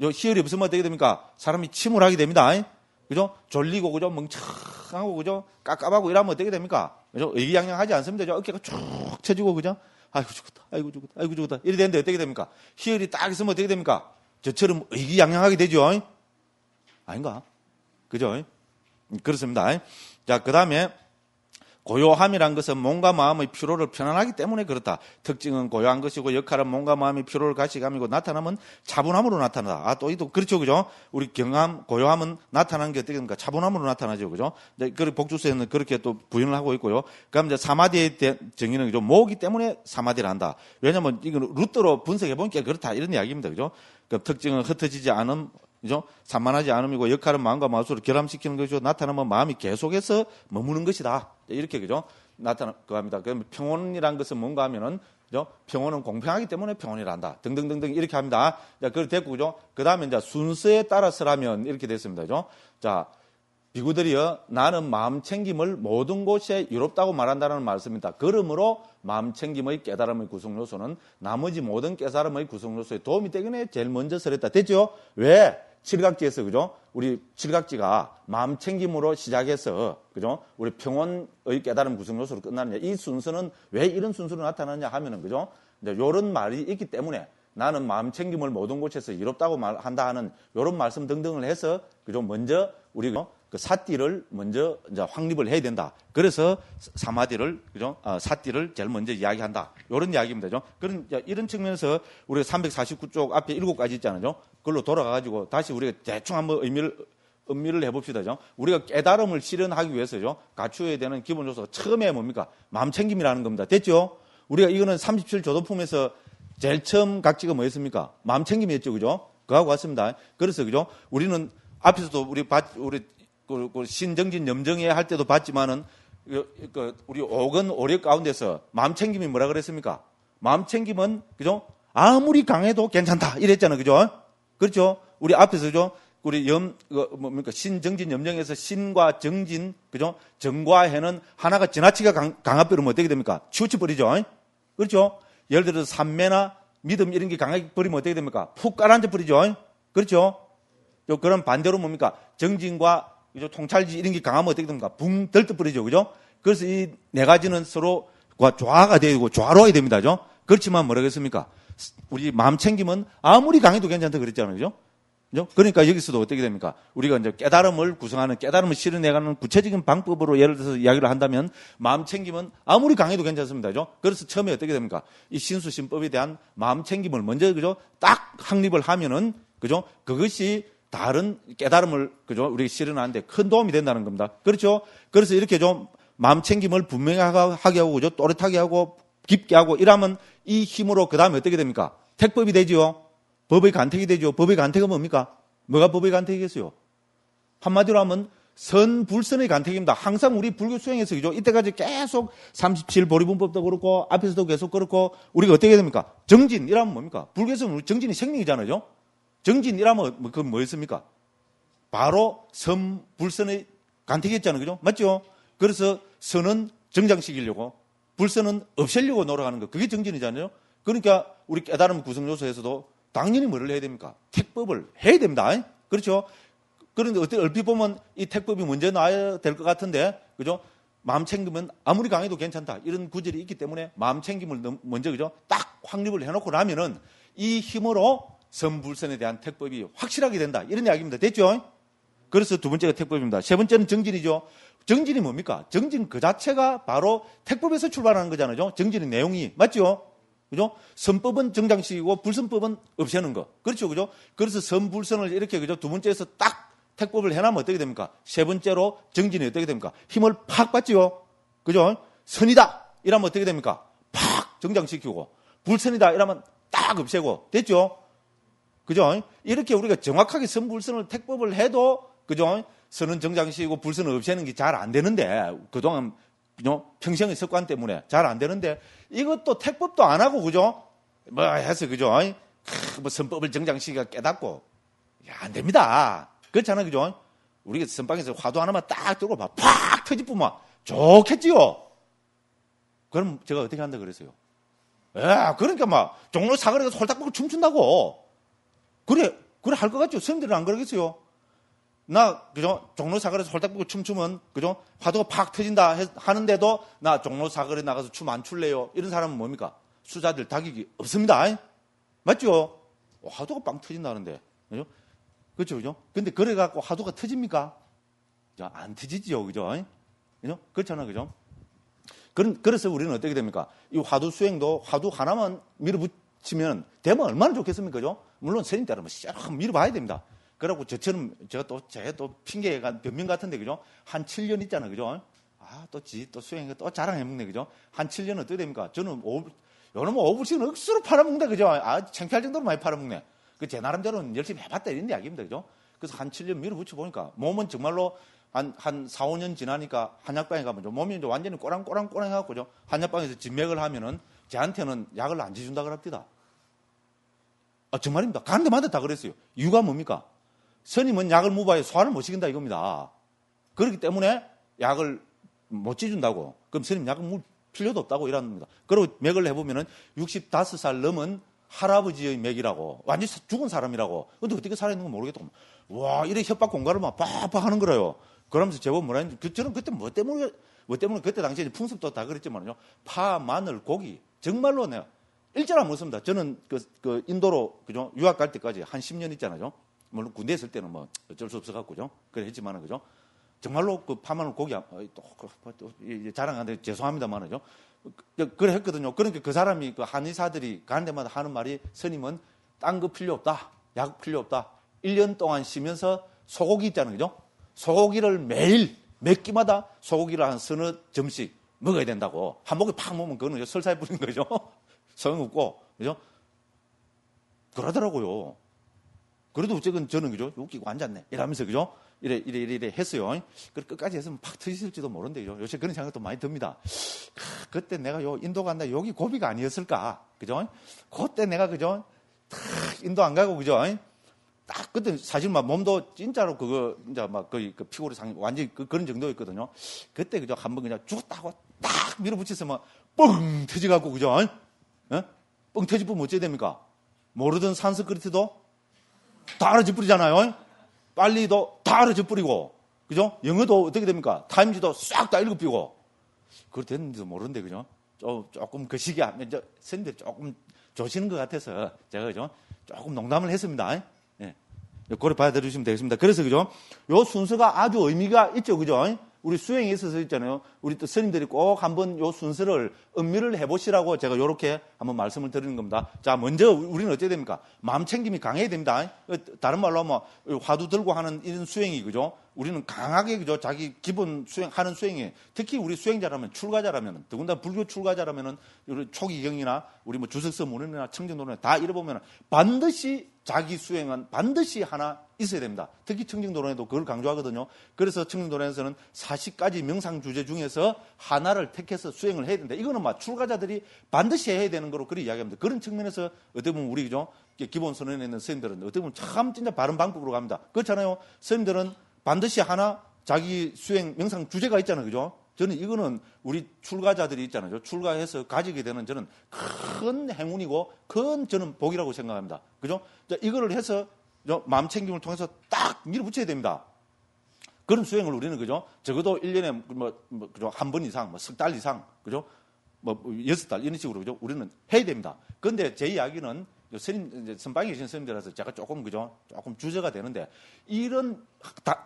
희열이 없으면 어떻게 됩니까? 사람이 침울하게 됩니다. 그죠? 졸리고, 그죠? 멍청하고, 그죠? 깝깝하고 이러면 어떻게 됩니까? 그죠? 의기양양하지 않습니다. 그죠? 어깨가 쭉 쳐지고, 그죠? 아이고, 죽었다. 아이고, 죽었다. 아이고, 죽었다. 이래 되는데 어떻게 됩니까? 희열이 딱 있으면 어떻게 됩니까? 저처럼 의기양양하게 되죠. 아닌가? 그죠? 그렇습니다. 자, 그 다음에 고요함이란 것은 몸과 마음의 피로를 편안하기 때문에 그렇다. 특징은 고요한 것이고 역할은 몸과 마음의 피로를 가시감이고 나타남은 차분함으로 나타나다. 또 이도 그렇죠, 그죠? 우리 경함, 고요함은 나타나는 게 어떻게 됩니까? 차분함으로 나타나죠, 그죠? 그 복주수에는 그렇게 또 부연을 하고 있고요. 그럼 이제 사마디의 정의는 그죠? 모으기 때문에 사마디를 한다. 왜냐면 이건 루터로 분석해 보니까 그렇다 이런 이야기입니다, 그죠? 그 특징은 흩어지지 않음. 그죠? 산만하지 않음이고 역할은 마음과 마음으로 결함시키는 것이고 나타나면 마음이 계속해서 머무는 것이다. 이렇게 그죠? 나타나 그 합니다. 그럼 평온이란 것은 뭔가 하면은 그죠? 평온은 공평하기 때문에 평온이란다. 등등등등 이렇게 합니다. 자, 그걸 됐고 그죠? 그다음에 이제 순서에 따라서라면 이렇게 됐습니다. 그죠? 자, 비구들이여 나는 마음 챙김을 모든 곳에 이롭다고 말한다는 말씀입니다. 그러므로 마음 챙김의 깨달음의 구성 요소는 나머지 모든 깨달음의 구성 요소에 도움이 되기에 제일 먼저 설했다. 됐죠? 왜? 칠각지에서 그죠? 우리 칠각지가 마음 챙김으로 시작해서 그죠? 우리 평온의 깨달음 구성 요소로 끝나느냐? 이 순서는 왜 이런 순서로 나타나느냐 하면은 그죠? 이제 요런 말이 있기 때문에 나는 마음 챙김을 모든 곳에서 이롭다고 말한다 하는 요런 말씀 등등을 해서 그죠? 먼저 우리 그 사띠를 먼저 이제 확립을 해야 된다. 그래서 사마디를 그죠? 사띠를 제일 먼저 이야기한다. 이런 이야기입니다. 그죠? 그런 이런 측면에서 우리가 349쪽 앞에 7가지 있잖아요. 그걸로 돌아가가지고 다시 우리가 대충 한번 음미를 해봅시다. 그죠? 우리가 깨달음을 실현하기 위해서죠. 갖추어야 되는 기본 요소가 처음에 뭡니까? 마음 챙김이라는 겁니다. 됐죠? 우리가 이거는 37조도품에서 제일 처음 각지가 뭐였습니까? 마음 챙김이었죠. 그죠? 그하고 같습니다. 그래서 그죠? 우리는 앞에서도 우리 신정진 염정회 할 때도 봤지만은 우리 오건 오력 가운데서 마음 챙김이 뭐라 그랬습니까? 마음 챙김은 그죠? 아무리 강해도 괜찮다 이랬잖아요, 그죠? 그렇죠? 우리 앞에서죠, 우리 신정진 염정에서 신과 정진, 그죠? 정과 해는 하나가 지나치게 강화버리면 어떻게 됩니까? 치우쳐버리죠, 그렇죠? 예를 들어서 삼매나 믿음 이런 게 강하게 버리면 어떻게 됩니까? 푹 가라앉아 버리죠, 그렇죠? 그럼 반대로 뭡니까? 정진과 그죠? 통찰지 이런 게 강하면 어떻게 됩니까? 붕 들떠버리죠. 그죠? 그래서 이 네 가지는 서로 조화가 되고 조화로워야 됩니다. 그죠? 그렇지만 뭐라겠습니까? 우리 마음 챙김은 아무리 강해도 괜찮다 그랬잖아요. 그죠? 그죠? 그러니까 여기서도 어떻게 됩니까? 우리가 이제 깨달음을 구성하는, 깨달음을 실현해가는 구체적인 방법으로 예를 들어서 이야기를 한다면 마음 챙김은 아무리 강해도 괜찮습니다. 그죠? 그래서 처음에 어떻게 됩니까? 이 신수신법에 대한 마음 챙김을 먼저, 그죠? 딱 확립을 하면은, 그죠? 그것이 다른 깨달음을 그죠? 우리가 실현하는데 큰 도움이 된다는 겁니다. 그렇죠? 그래서 이렇게 좀 마음 챙김을 분명하게 하고 그죠? 또렷하게 하고 깊게 하고 이러면 이 힘으로 그 다음에 어떻게 됩니까? 택법이 되지요. 법의 간택이 되죠. 법의 간택은 뭡니까? 뭐가 법의 간택이겠어요? 한마디로 하면 선불선의 간택입니다. 항상 우리 불교 수행에서 그죠? 이때까지 계속 37 보리분법도 그렇고 앞에서도 계속 그렇고 우리가 어떻게 됩니까? 정진이라면 뭡니까? 불교에서는 정진이 생명이잖아요. 정진이라면 그건 뭐였습니까? 바로 선불선의 간택이었잖아요. 그죠? 맞죠? 그래서 선은 정장시키려고 불선은 없애려고 노력하는 거. 그게 정진이잖아요. 그러니까 우리 깨달음 구성 요소에서도 당연히 뭐를 해야 됩니까? 택법을 해야 됩니다. 그렇죠? 그런데 어떻게 얼핏 보면 이 택법이 먼저 나와야 될 것 같은데, 그죠? 마음 챙기면 아무리 강해도 괜찮다. 이런 구절이 있기 때문에 마음 챙김을 먼저, 그죠? 딱 확립을 해놓고 나면은 이 힘으로 선불선에 대한 택법이 확실하게 된다. 이런 이야기입니다. 됐죠? 그래서 두 번째가 택법입니다. 세 번째는 정진이죠. 정진이 뭡니까? 정진 그 자체가 바로 택법에서 출발하는 거잖아요. 정진의 내용이. 맞죠? 그죠? 선법은 정장식이고 불선법은 없애는 거. 그렇죠? 그죠? 그래서 선불선을 이렇게 그죠? 두 번째에서 딱 택법을 해놔면 어떻게 됩니까? 세 번째로 정진이 어떻게 됩니까? 힘을 팍 받지요. 그죠? 선이다. 이러면 어떻게 됩니까? 팍 정장시키고 불선이다. 이러면 딱 없애고. 됐죠? 그죠? 이렇게 우리가 정확하게 선불선을 택법을 해도 그죠? 선은 정장시키고 불선을 없애는 게 잘 안 되는데 그동안 평생의 습관 때문에 잘 안 되는데 이것도 택법도 안 하고 그죠? 뭐 해서 그죠? 뭐 선법을 정장시키기가 깨닫고 안 됩니다. 그렇잖아요. 그죠? 우리가 선방에서 화두 하나만 딱 들고 팍 터집으면 좋겠지요. 그럼 제가 어떻게 한다 그랬어요? 그러니까 막 종로 사거리에서 홀딱 보고 춤춘다고. 그래 할 것 같죠? 선생님들은 안 그러겠어요? 그죠? 종로 사거리에서 홀딱 보고 춤추면, 그죠? 화두가 팍 터진다 하는데도, 나 종로 사거리에 나가서 춤 안 출래요. 이런 사람은 뭡니까? 수자들 다기기 없습니다. 맞죠? 화두가 빵 터진다는데. 그죠? 그렇죠, 그죠? 근데 그래갖고 화두가 터집니까? 안 터지지요, 그죠? 그죠? 그렇잖아, 그죠? 그래서 우리는 어떻게 됩니까? 이 화두 수행도 화두 하나만 밀어붙이면 되면 얼마나 좋겠습니까? 그죠? 물론 스님 따르면 쫙 밀어봐야 됩니다. 그러고 저처럼 제가 또 핑계가 변명 같은데, 그죠? 한 7년 있잖아요. 그죠? 또 수행이 또 자랑해먹네. 그죠? 한 7년 어떻게 됩니까? 저는 요놈은 5불씩은 억수로 팔아먹는다. 그죠? 창피할 정도로 많이 팔아먹네. 제 나름대로는 열심히 해봤다. 이런 이야기입니다. 그죠? 그래서 한 7년 밀어붙여 보니까 몸은 정말로 한 4, 5년 지나니까 한약방에 가면 몸이 이제 완전히 꼬랑꼬랑 해갖고, 한약방에서 진맥을 하면은 저한테는 약을 안 지준다 그럽니다. 정말입니다. 가는 데마다 다 그랬어요. 이유가 뭡니까? 스님은 약을 무바에 소화를 못 시킨다 이겁니다. 그렇기 때문에 약을 못 지준다고. 그럼 스님 약을 물 필요도 없다고 이러는 겁니다. 그리고 맥을 해보면은 65살 넘은 할아버지의 맥이라고. 완전히 죽은 사람이라고. 근데 어떻게 살아있는 건 모르겠다고. 와, 이래 협박 공갈을 막 빡빡 하는 거라요. 그러면서 제법 뭐라 했는지, 저는 그때 뭐 때문에 그때 당시에 풍습도 다 그랬지만요. 파, 마늘, 고기. 정말로 내가 일절 안 먹습니다. 저는 그 인도로, 그죠? 유학 갈 때까지 한 10년 있잖아요. 물론 군대에 있을 때는 뭐 어쩔 수 없어갖고죠. 그래 했지만은, 그죠? 정말로 그 파, 마늘, 고기, 또 자랑하는데 죄송합니다만은요. 그래 했거든요. 그러니까 그 사람이, 그 한의사들이 가는 데마다 하는 말이, 스님은 딴 거 필요 없다. 약 필요 없다. 1년 동안 쉬면서 소고기 있잖아요. 그죠? 소고기를 매일 몇 끼마다 소고기를 한 서너 점씩 먹어야 된다고. 한 목에 팍 먹으면 그거는 설사에 뿌린 거죠. 소용없고, 그죠? 그러더라고요. 그래도 어쨌든 저는, 그죠? 웃기고 앉았네. 이러면서, 그죠? 이래 했어요. 끝까지 했으면 팍 터졌을지도 모르는데, 그죠? 요새 그런 생각도 많이 듭니다. 그때 내가 인도 간다, 여기 고비가 아니었을까? 그죠? 그때 내가, 그죠? 인도 안 가고, 그죠? 딱 그때 사실 막 몸도 진짜로 그거 이제 막 거의 그 피골이 완전히 그런 정도였거든요. 그때 그죠? 한번 그냥 죽었다고 딱 밀어붙였으면 뻥 터져갖고, 그죠? 뻥 터지면 어찌해야 됩니까? 모르던 산스크리트도 다 알아져 버리잖아요. 빨리도 다 알아져 버리고, 그죠? 영어도 어떻게 됩니까? 타임지도 싹 다 읽어버리고. 그렇게 됐는지도 모르는데, 그죠? 조금 그 시기에 이제 선생님들 조금 조시는 것 같아서 제가, 그죠? 조금 농담을 했습니다. 예. 그걸 받아들이시면 되겠습니다. 그래서, 그죠? 요 순서가 아주 의미가 있죠, 그죠? 우리 수행에 있어서 있잖아요. 우리 또 스님들이 꼭 한번 요 순서를 음미를 해보시라고 제가 요렇게 한번 말씀을 드리는 겁니다. 자, 먼저 우리는 어떻게 됩니까? 마음 챙김이 강해야 됩니다. 다른 말로 하면 화두 들고 하는 이런 수행이, 그죠? 우리는 강하게, 그죠? 자기 기본 수행하는 수행이, 특히 우리 수행자라면, 출가자라면, 더군다나 불교 출가자라면은 우리 초기경이나 우리 뭐 주석서 문헌이나 청정도론에 다 읽어보면 반드시 자기 수행은 반드시 하나 있어야 됩니다. 특히 청정도론에도 그걸 강조하거든요. 그래서 청정도론에서는 40가지 명상 주제 중에서 하나를 택해서 수행을 해야 된다. 이거는 막 출가자들이 반드시 해야 되는 거로 그렇게 이야기합니다. 그런 측면에서 어떻게 보면 우리, 그죠? 기본 선언에 있는 스님들은 어떻게 보면 참 진짜 바른 방법으로 갑니다. 그렇잖아요. 스님들은 반드시 하나 자기 수행 명상 주제가 있잖아요. 그죠? 저는 이거는 우리 출가자들이 있잖아요. 출가해서 가지게 되는 저는 큰 행운이고 큰 저는 복이라고 생각합니다. 그죠? 이거를 해서 마음 챙김을 통해서 딱 밀어붙여야 됩니다. 그런 수행을 우리는, 그죠? 적어도 1년에 그죠? 한 번 이상, 석 달 이상, 그죠? 6달 이런 식으로, 그죠? 우리는 해야 됩니다. 그런데 제 이야기는 스님, 선방에 계신 스님들라서 제가 조금, 그죠? 조금 주저가 되는데, 이런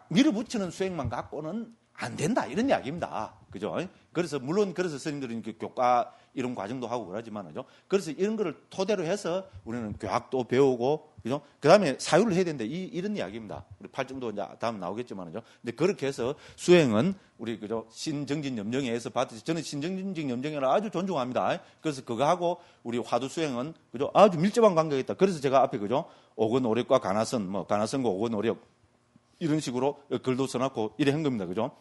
밀어붙이는 수행만 갖고는 안 된다. 이런 이야기입니다. 그죠? 그래서, 물론, 그래서 스님들은 교과 이런 과정도 하고 그러지만요. 그래서 이런 거를 토대로 해서 우리는 교학도 배우고, 그죠? 그 다음에 사유를 해야 된다. 이런 이야기입니다. 우리 팔정도 이제 다음 나오겠지만요. 근데 그렇게 해서 수행은 우리, 그죠? 신정진 염정에서 봤듯이 저는 신정진 염정을 아주 존중합니다. 그래서 그거 하고 우리 화두 수행은, 그죠? 아주 밀접한 관계가 있다. 그래서 제가 앞에, 그죠? 오건오력과 가나선, 가나선과 오건오력 이런 식으로 글도 써놨고 이래 한 겁니다. 그죠?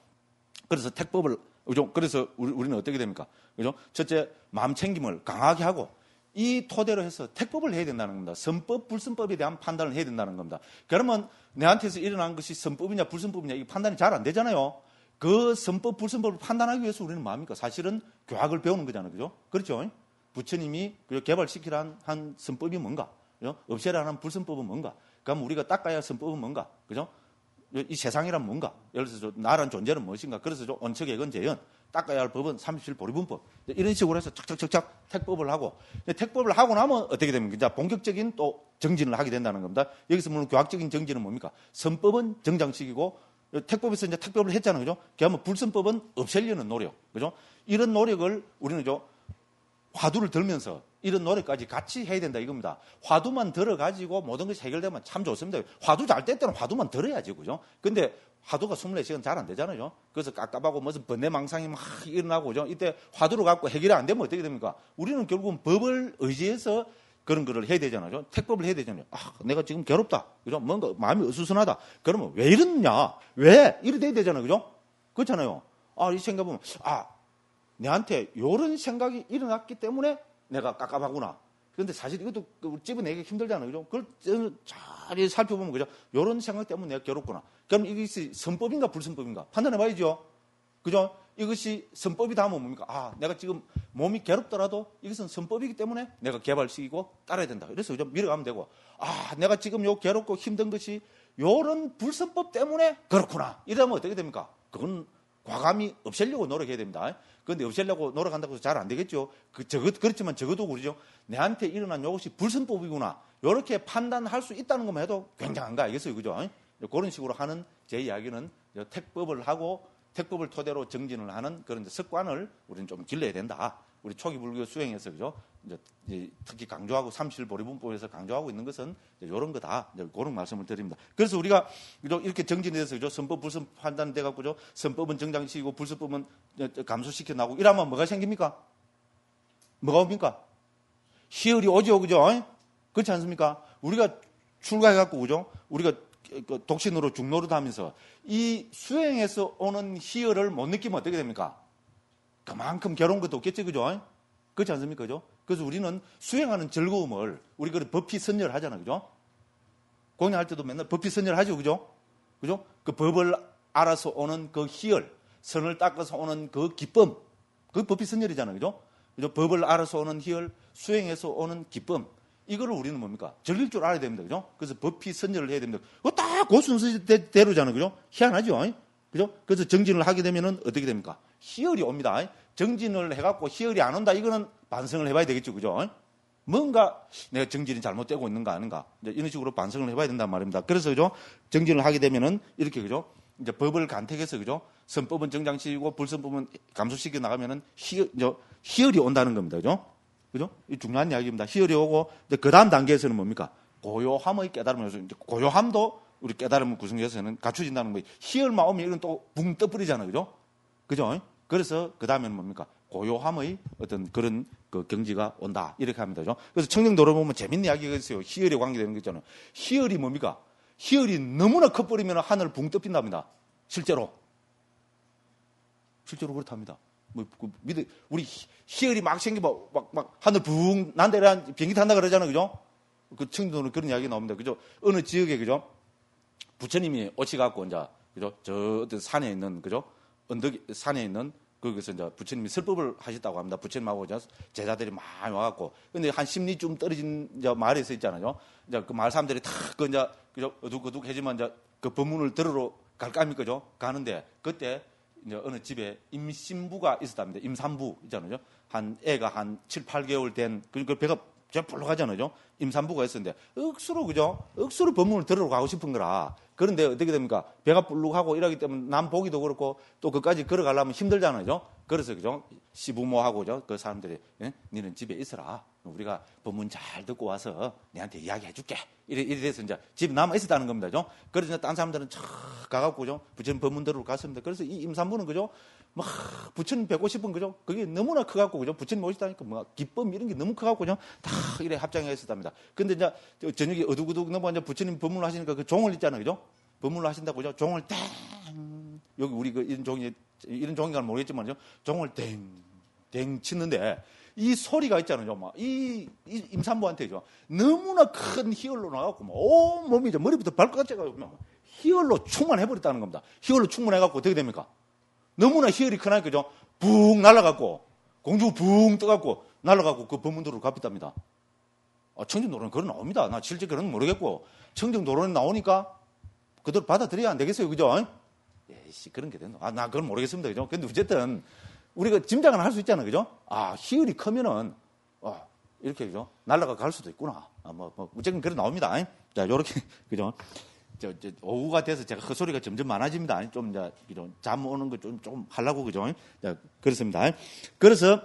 그래서 택법을, 그죠? 그래서 우리는 어떻게 됩니까? 그죠? 첫째, 마음 챙김을 강하게 하고 이 토대로 해서 택법을 해야 된다는 겁니다. 선법, 불선법에 대한 판단을 해야 된다는 겁니다. 그러면 내한테서 일어난 것이 선법이냐 불선법이냐 이 판단이 잘 안 되잖아요. 그 선법, 불선법을 판단하기 위해서 우리는 뭐합니까? 사실은 교학을 배우는 거잖아요. 그죠? 그렇죠? 부처님이 개발시키라 한 선법이 뭔가? 그죠? 없애라 한 불선법은 뭔가? 그럼 우리가 닦아야 할 선법은 뭔가? 그죠? 이 세상이란 뭔가? 예를 들어서 나란 존재는 무엇인가? 그래서 언척액은 재현, 닦아야 할 법은 37보리분법. 이런 식으로 해서 착착착착 택법을 하고, 택법을 하고 나면 어떻게 됩니까? 이제 본격적인 또 정진을 하게 된다는 겁니다. 여기서 물론 교학적인 정진은 뭡니까? 선법은 정장식이고 택법에서 이제 택법을 했잖아요. 그죠? 그러면 불선법은 없애려는 노력. 그죠? 이런 노력을 우리는 화두를 들면서 이런 노력까지 같이 해야 된다 이겁니다. 화두만 들어가지고 모든 것이 해결되면 참 좋습니다. 화두 잘 때 때는 화두만 들어야지. 그죠? 근데 화두가 24시간 잘 안 되잖아요. 그래서 깝깝하고 무슨 번뇌망상이 막 일어나고, 그죠? 이때 화두를 갖고 해결이 안 되면 어떻게 됩니까? 우리는 결국은 법을 의지해서 그런 거를 해야 되잖아요. 택법을 해야 되잖아요. 아, 내가 지금 괴롭다. 그죠? 뭔가 마음이 어수선하다. 그러면 왜 이러느냐? 왜? 이래 돼야 되잖아요. 그죠? 그렇잖아요. 아, 이 생각 보면, 아, 내한테 이런 생각이 일어났기 때문에 내가 깝깝하구나. 그런데 사실 이것도 집어내기 힘들잖아요. 그죠? 그걸 잘 살펴보면, 그죠? 이런 생각 때문에 내가 괴롭구나. 그럼 이것이 선법인가 불선법인가? 판단해 봐야죠. 그죠? 이것이 선법이다 하면 뭡니까? 아, 내가 지금 몸이 괴롭더라도 이것은 선법이기 때문에 내가 개발시키고 따라야 된다. 그래서 좀 밀어가면 되고, 아, 내가 지금 요 괴롭고 힘든 것이 요런 불선법 때문에 그렇구나. 이러면 어떻게 됩니까? 그건 과감히 없애려고 노력해야 됩니다. 그런데 없애려고 노력한다고 해서 잘 안 되겠죠. 그렇지만 적어도 그러죠. 내한테 일어난 이것이 불선법이구나. 이렇게 판단할 수 있다는 것만 해도 굉장한 거 알겠어요. 그죠? 그런 식으로 하는 제 이야기는 택법을 하고 택법을 토대로 정진을 하는 그런 습관을 우리는 좀 길러야 된다. 우리 초기 불교 수행에서, 그죠? 이제 특히 강조하고 삼실보리분법에서 강조하고 있는 것은 이런 거다. 그런 말씀을 드립니다. 그래서 우리가 이렇게 정진돼서, 그죠? 선법, 불선법 판단돼 갖고죠. 선법은 정장시키고 불선법은 감소시켜 나오고 이러면 뭐가 생깁니까? 뭐가 옵니까? 희열이 오죠, 그죠? 그렇지 않습니까? 우리가 출가해 갖고, 그죠? 우리가 독신으로 중노릇 하면서 이 수행에서 오는 희열을 못 느끼면 어떻게 됩니까? 그만큼 괴로운 것도 없겠지, 그죠? 그렇지 않습니까? 그죠? 그래서 우리는 수행하는 즐거움을, 우리 그 법피선열 하잖아요, 그죠? 공연할 때도 맨날 법피선열 하죠, 그죠? 그죠? 그 법을 알아서 오는 그 희열, 선을 닦아서 오는 그 기쁨, 그 법피선열이잖아요, 그죠? 그죠? 법을 알아서 오는 희열, 수행에서 오는 기쁨, 이거를 우리는 뭡니까? 즐길 줄 알아야 됩니다, 그죠? 그래서 법피선열을 해야 됩니다. 그거 딱 그 순서대로잖아요, 그죠? 희한하죠, 그죠? 그래서 정진을 하게 되면은 어떻게 됩니까? 희열이 옵니다. 정진을 해갖고 희열이 안 온다, 이거는 반성을 해봐야 되겠죠, 그죠? 뭔가 내가 정진이 잘못되고 있는가 아닌가, 이런 식으로 반성을 해봐야 된단 말입니다. 그래서, 그죠? 정진을 하게 되면은 이렇게, 그죠? 이제 법을 간택해서, 그죠? 선법은 정장시키고 불선법은 감소시켜 나가면은 희열이 온다는 겁니다, 그죠? 그죠? 이 중요한 이야기입니다. 희열이 오고, 그 다음 단계에서는 뭡니까? 고요함의 깨달음에서, 이제 고요함도 우리 깨달음을 구성해서는 갖춰진다는 거예요. 희열만 오면 이건 또 붕 떠버리잖아요, 그죠? 그죠? 그래서 그 다음에는 뭡니까? 고요함의 어떤 그런 그 경지가 온다. 이렇게 합니다. 그죠? 그래서 청정도로 보면 재밌는 이야기가 있어요. 희열에 관계되는 거 있잖아요. 희열이 뭡니까? 희열이 너무나 커버리면 하늘 붕 떠빈답니다. 실제로 그렇답니다. 우리 희열이 막 생기면 막 하늘 붕 난데 비행기 탄다 그러잖아요. 그죠? 그 청정도는 그런 이야기가 나옵니다. 그죠? 어느 지역에, 그죠? 부처님이 오셔갖고, 이제, 그죠? 저 어떤 산에 있는, 그죠? 언덕 산에 있는 거기서 이제 부처님이 설법을 하셨다고 합니다. 부처님하고 이제 제자들이 많이 와갖고, 근데 한 10리쯤 떨어진 이제 마을에서 있잖아요. 이제 그 마을 사람들이 다 그 이제 그죠? 어둑어둑해지만 이제 그 법문을 들으러 갈까 합니까, 그죠? 가는데 그때 이제 어느 집에 임신부가 있었답니다. 임산부 있잖아요. 한 애가 한 7, 8개월 된 그 배가 저 불러 가잖아요. 임산부가 있었는데 억수로, 그죠? 억수로 법문을 들으러 가고 싶은 거라. 그런데 어떻게 됩니까? 배가 불룩하고 이러기 때문에 남 보기도 그렇고 또 그까지 걸어가려면 힘들잖아요. 그래서, 그죠? 시부모하고, 그 사람들이, 너는 집에 있어라. 우리가 법문 잘 듣고 와서 내한테 이야기해 줄게. 이래 돼서 이제 집에 남아 있었다는 겁니다. 그죠? 그래서 딴 사람들은 촥 가갖고, 그죠? 부처님 법문 들으러 갔습니다. 그래서 이 임산부는, 그죠? 막 부처님 뵙고 싶은, 그죠? 그게 너무나 커갖고, 그죠? 부처님 오시다니까 뭐 기쁨 이런 게 너무 커갖고, 그죠? 다 이래 합장해 있었답니다. 근데 이제 저녁에 어둑어둑 넘어 이제 부처님 법문을 하시니까 그 종을 있잖아요. 그죠? 법문을 하신다고, 그죠? 종을 땡, 여기 우리 그 이런 종인가는 모르겠지만, 종을 땡 치는데 이 소리가 있잖아요. 막 이 임산부한테죠. 너무나 큰 희열로 나갖고, 온 몸이 머리부터 발끝까지 희열로 충만해버렸다는 겁니다. 희열로 충만해갖고 어떻게 됩니까? 너무나 희열이 크나니까, 그죠? 붕 날아갖고, 공주 붕 떠갖고, 날아갖고 그 법문도로 갚았답니다. 청정도로는 그런 나옵니다. 나 실제 그런 건 모르겠고, 청정도로는 나오니까 그대로 받아들여야 안 되겠어요. 그죠? 에이씨, 그런 게 된다. 나 그건 모르겠습니다. 그죠? 근데 어쨌든, 우리가 짐작은 할 수 있잖아요. 그죠? 희열이 크면은, 이렇게, 그죠? 날아가 갈 수도 있구나. 어쨌든 그래 나옵니다. 자, 요렇게, 그죠? 오후가 돼서 제가 헛소리가 점점 많아집니다. 좀 이제 이런 잠 오는 거 좀 하려고 그죠? 자, 그렇습니다. 그래서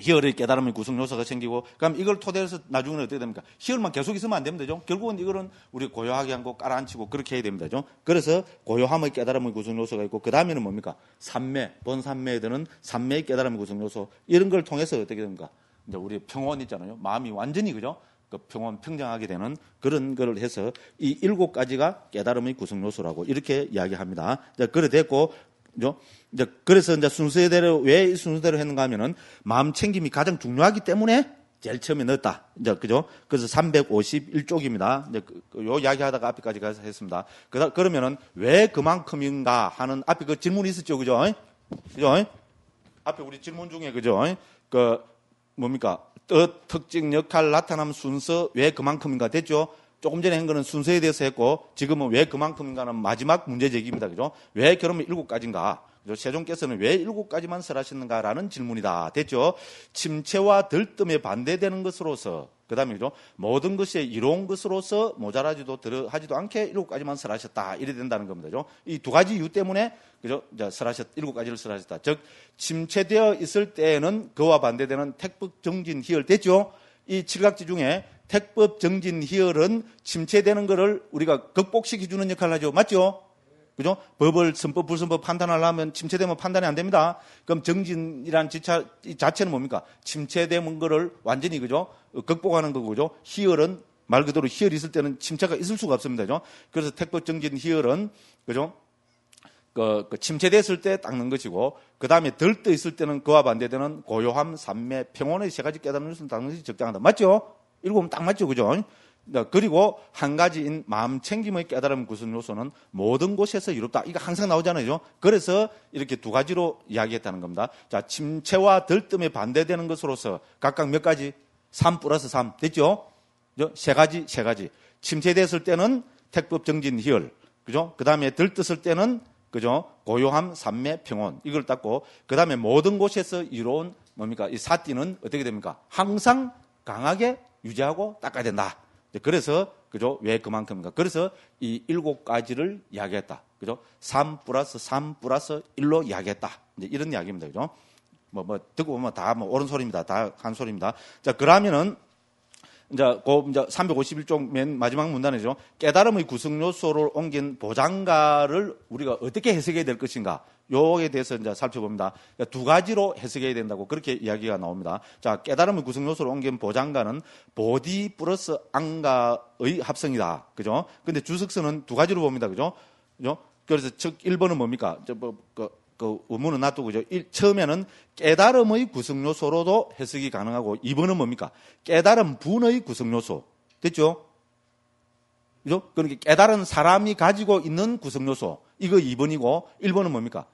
희열의 깨달음의 구성 요소가 생기고, 그럼 이걸 토대로 해서 나중에는 어떻게 됩니까? 희열만 계속 있으면 안 됩니다. 결국은 이거는 우리 고요하게 한 거 깔아앉히고 그렇게 해야 됩니다. 그래서 고요함의 깨달음의 구성 요소가 있고, 그 다음에는 뭡니까? 산매, 본산매에 드는 산매의 깨달음의 구성 요소, 이런 걸 통해서 어떻게 됩니까? 이제 우리 평온 있잖아요. 마음이 완전히 그죠? 그 평온, 평정하게 되는 그런 걸 해서 이 7가지가 깨달음의 구성 요소라고 이렇게 이야기합니다. 자, 그래 됐고, 이제 그래서 이제 순서대로 왜 순서대로 했는가 하면은 마음 챙김이 가장 중요하기 때문에 제일 처음에 넣었다. 이제 그죠? 그래서 351쪽입니다. 이제 요 이야기하다가 앞에까지 가서 했습니다. 그러면은 왜 그만큼인가 하는 앞에 그 질문이 있었죠, 그죠? 그죠? 앞에 우리 질문 중에 그죠? 그 뭡니까? 뜻, 특징, 역할, 나타남, 순서 왜 그만큼인가 됐죠? 조금 전에 한 거는 순서에 대해서 했고, 지금은 왜 그만큼인가는 마지막 문제 제기입니다. 그죠? 왜 그러면 7가지인가? 세종께서는 왜 7가지만 설하셨는가라는 질문이다. 됐죠? 침체와 들뜸에 반대되는 것으로서, 그 다음에 그죠? 모든 것이 이로운 것으로서 모자라지도 하지도 않게 7가지만 설하셨다. 이래 된다는 겁니다. 그죠? 이 2가지 이유 때문에, 그죠? 7가지를 설하셨다. 즉, 침체되어 있을 때에는 그와 반대되는 택법, 정진, 희열. 됐죠? 이 7각지 중에 택법, 정진, 희열은 침체되는 것을 우리가 극복시켜주는 역할을 하죠. 맞죠? 그죠? 법을 선법, 불선법 판단하려면 침체되면 판단이 안 됩니다. 그럼 정진이라는 이 자체는 뭡니까? 침체되는 거를 완전히 그죠? 극복하는 거고, 그죠? 희열은 말 그대로 희열이 있을 때는 침체가 있을 수가 없습니다. 그죠? 그래서 택법, 정진, 희열은 그죠? 그 침체됐을 때 닦는 것이고, 그 다음에 들떠 있을 때는 그와 반대되는 고요함, 산매, 평온의 3가지 깨달음을 닦는 것이 적당하다. 맞죠? 읽으면 딱 맞죠, 그죠? 그리고 한 가지인 마음 챙김의 깨달음 구성 요소는 모든 곳에서 이롭다. 이거 항상 나오잖아요. 그래서 이렇게 2가지로 이야기했다는 겁니다. 자, 침체와 들뜸에 반대되는 것으로서 각각 몇 가지? 3 플러스 3. 됐죠? 3가지. 침체됐을 때는 택법, 정진, 희열. 그죠? 그 다음에 들떴을 때는 그죠? 고요함, 산매, 평온. 이걸 닦고, 그 다음에 모든 곳에서 이로운 뭡니까? 이 사띠는 어떻게 됩니까? 항상 강하게 유지하고 닦아야 된다. 그래서 그죠? 왜 그만큼인가? 그래서 이 7가지를 이야기했다. 그죠? 3 플러스 3 플러스 1로 이야기했다. 이제 이런 이야기입니다. 그죠? 듣고 보면 다 옳은 소리입니다. 다 한 소리입니다. 자, 그러면은 이제 351쪽 맨 마지막 문단이죠. 깨달음의 구성 요소를 옮긴 보장가를 우리가 어떻게 해석해야 될 것인가? 요에 대해서 이제 살펴봅니다. 2가지로 해석해야 된다고 그렇게 이야기가 나옵니다. 자, 깨달음의 구성 요소를 옮긴 보장가는 보디 플러스 안가의 합성이다. 그죠? 근데 주석서는 2가지로 봅니다. 그죠? 그래서 즉 1번은 뭡니까? 그 의문은 놔두고 그죠? 처음에는 깨달음의 구성 요소로도 해석이 가능하고, 2번은 뭡니까? 깨달음 분의 구성 요소. 됐죠? 그죠? 그러니까 깨달은 사람이 가지고 있는 구성 요소. 이거 2번이고, 1번은 뭡니까?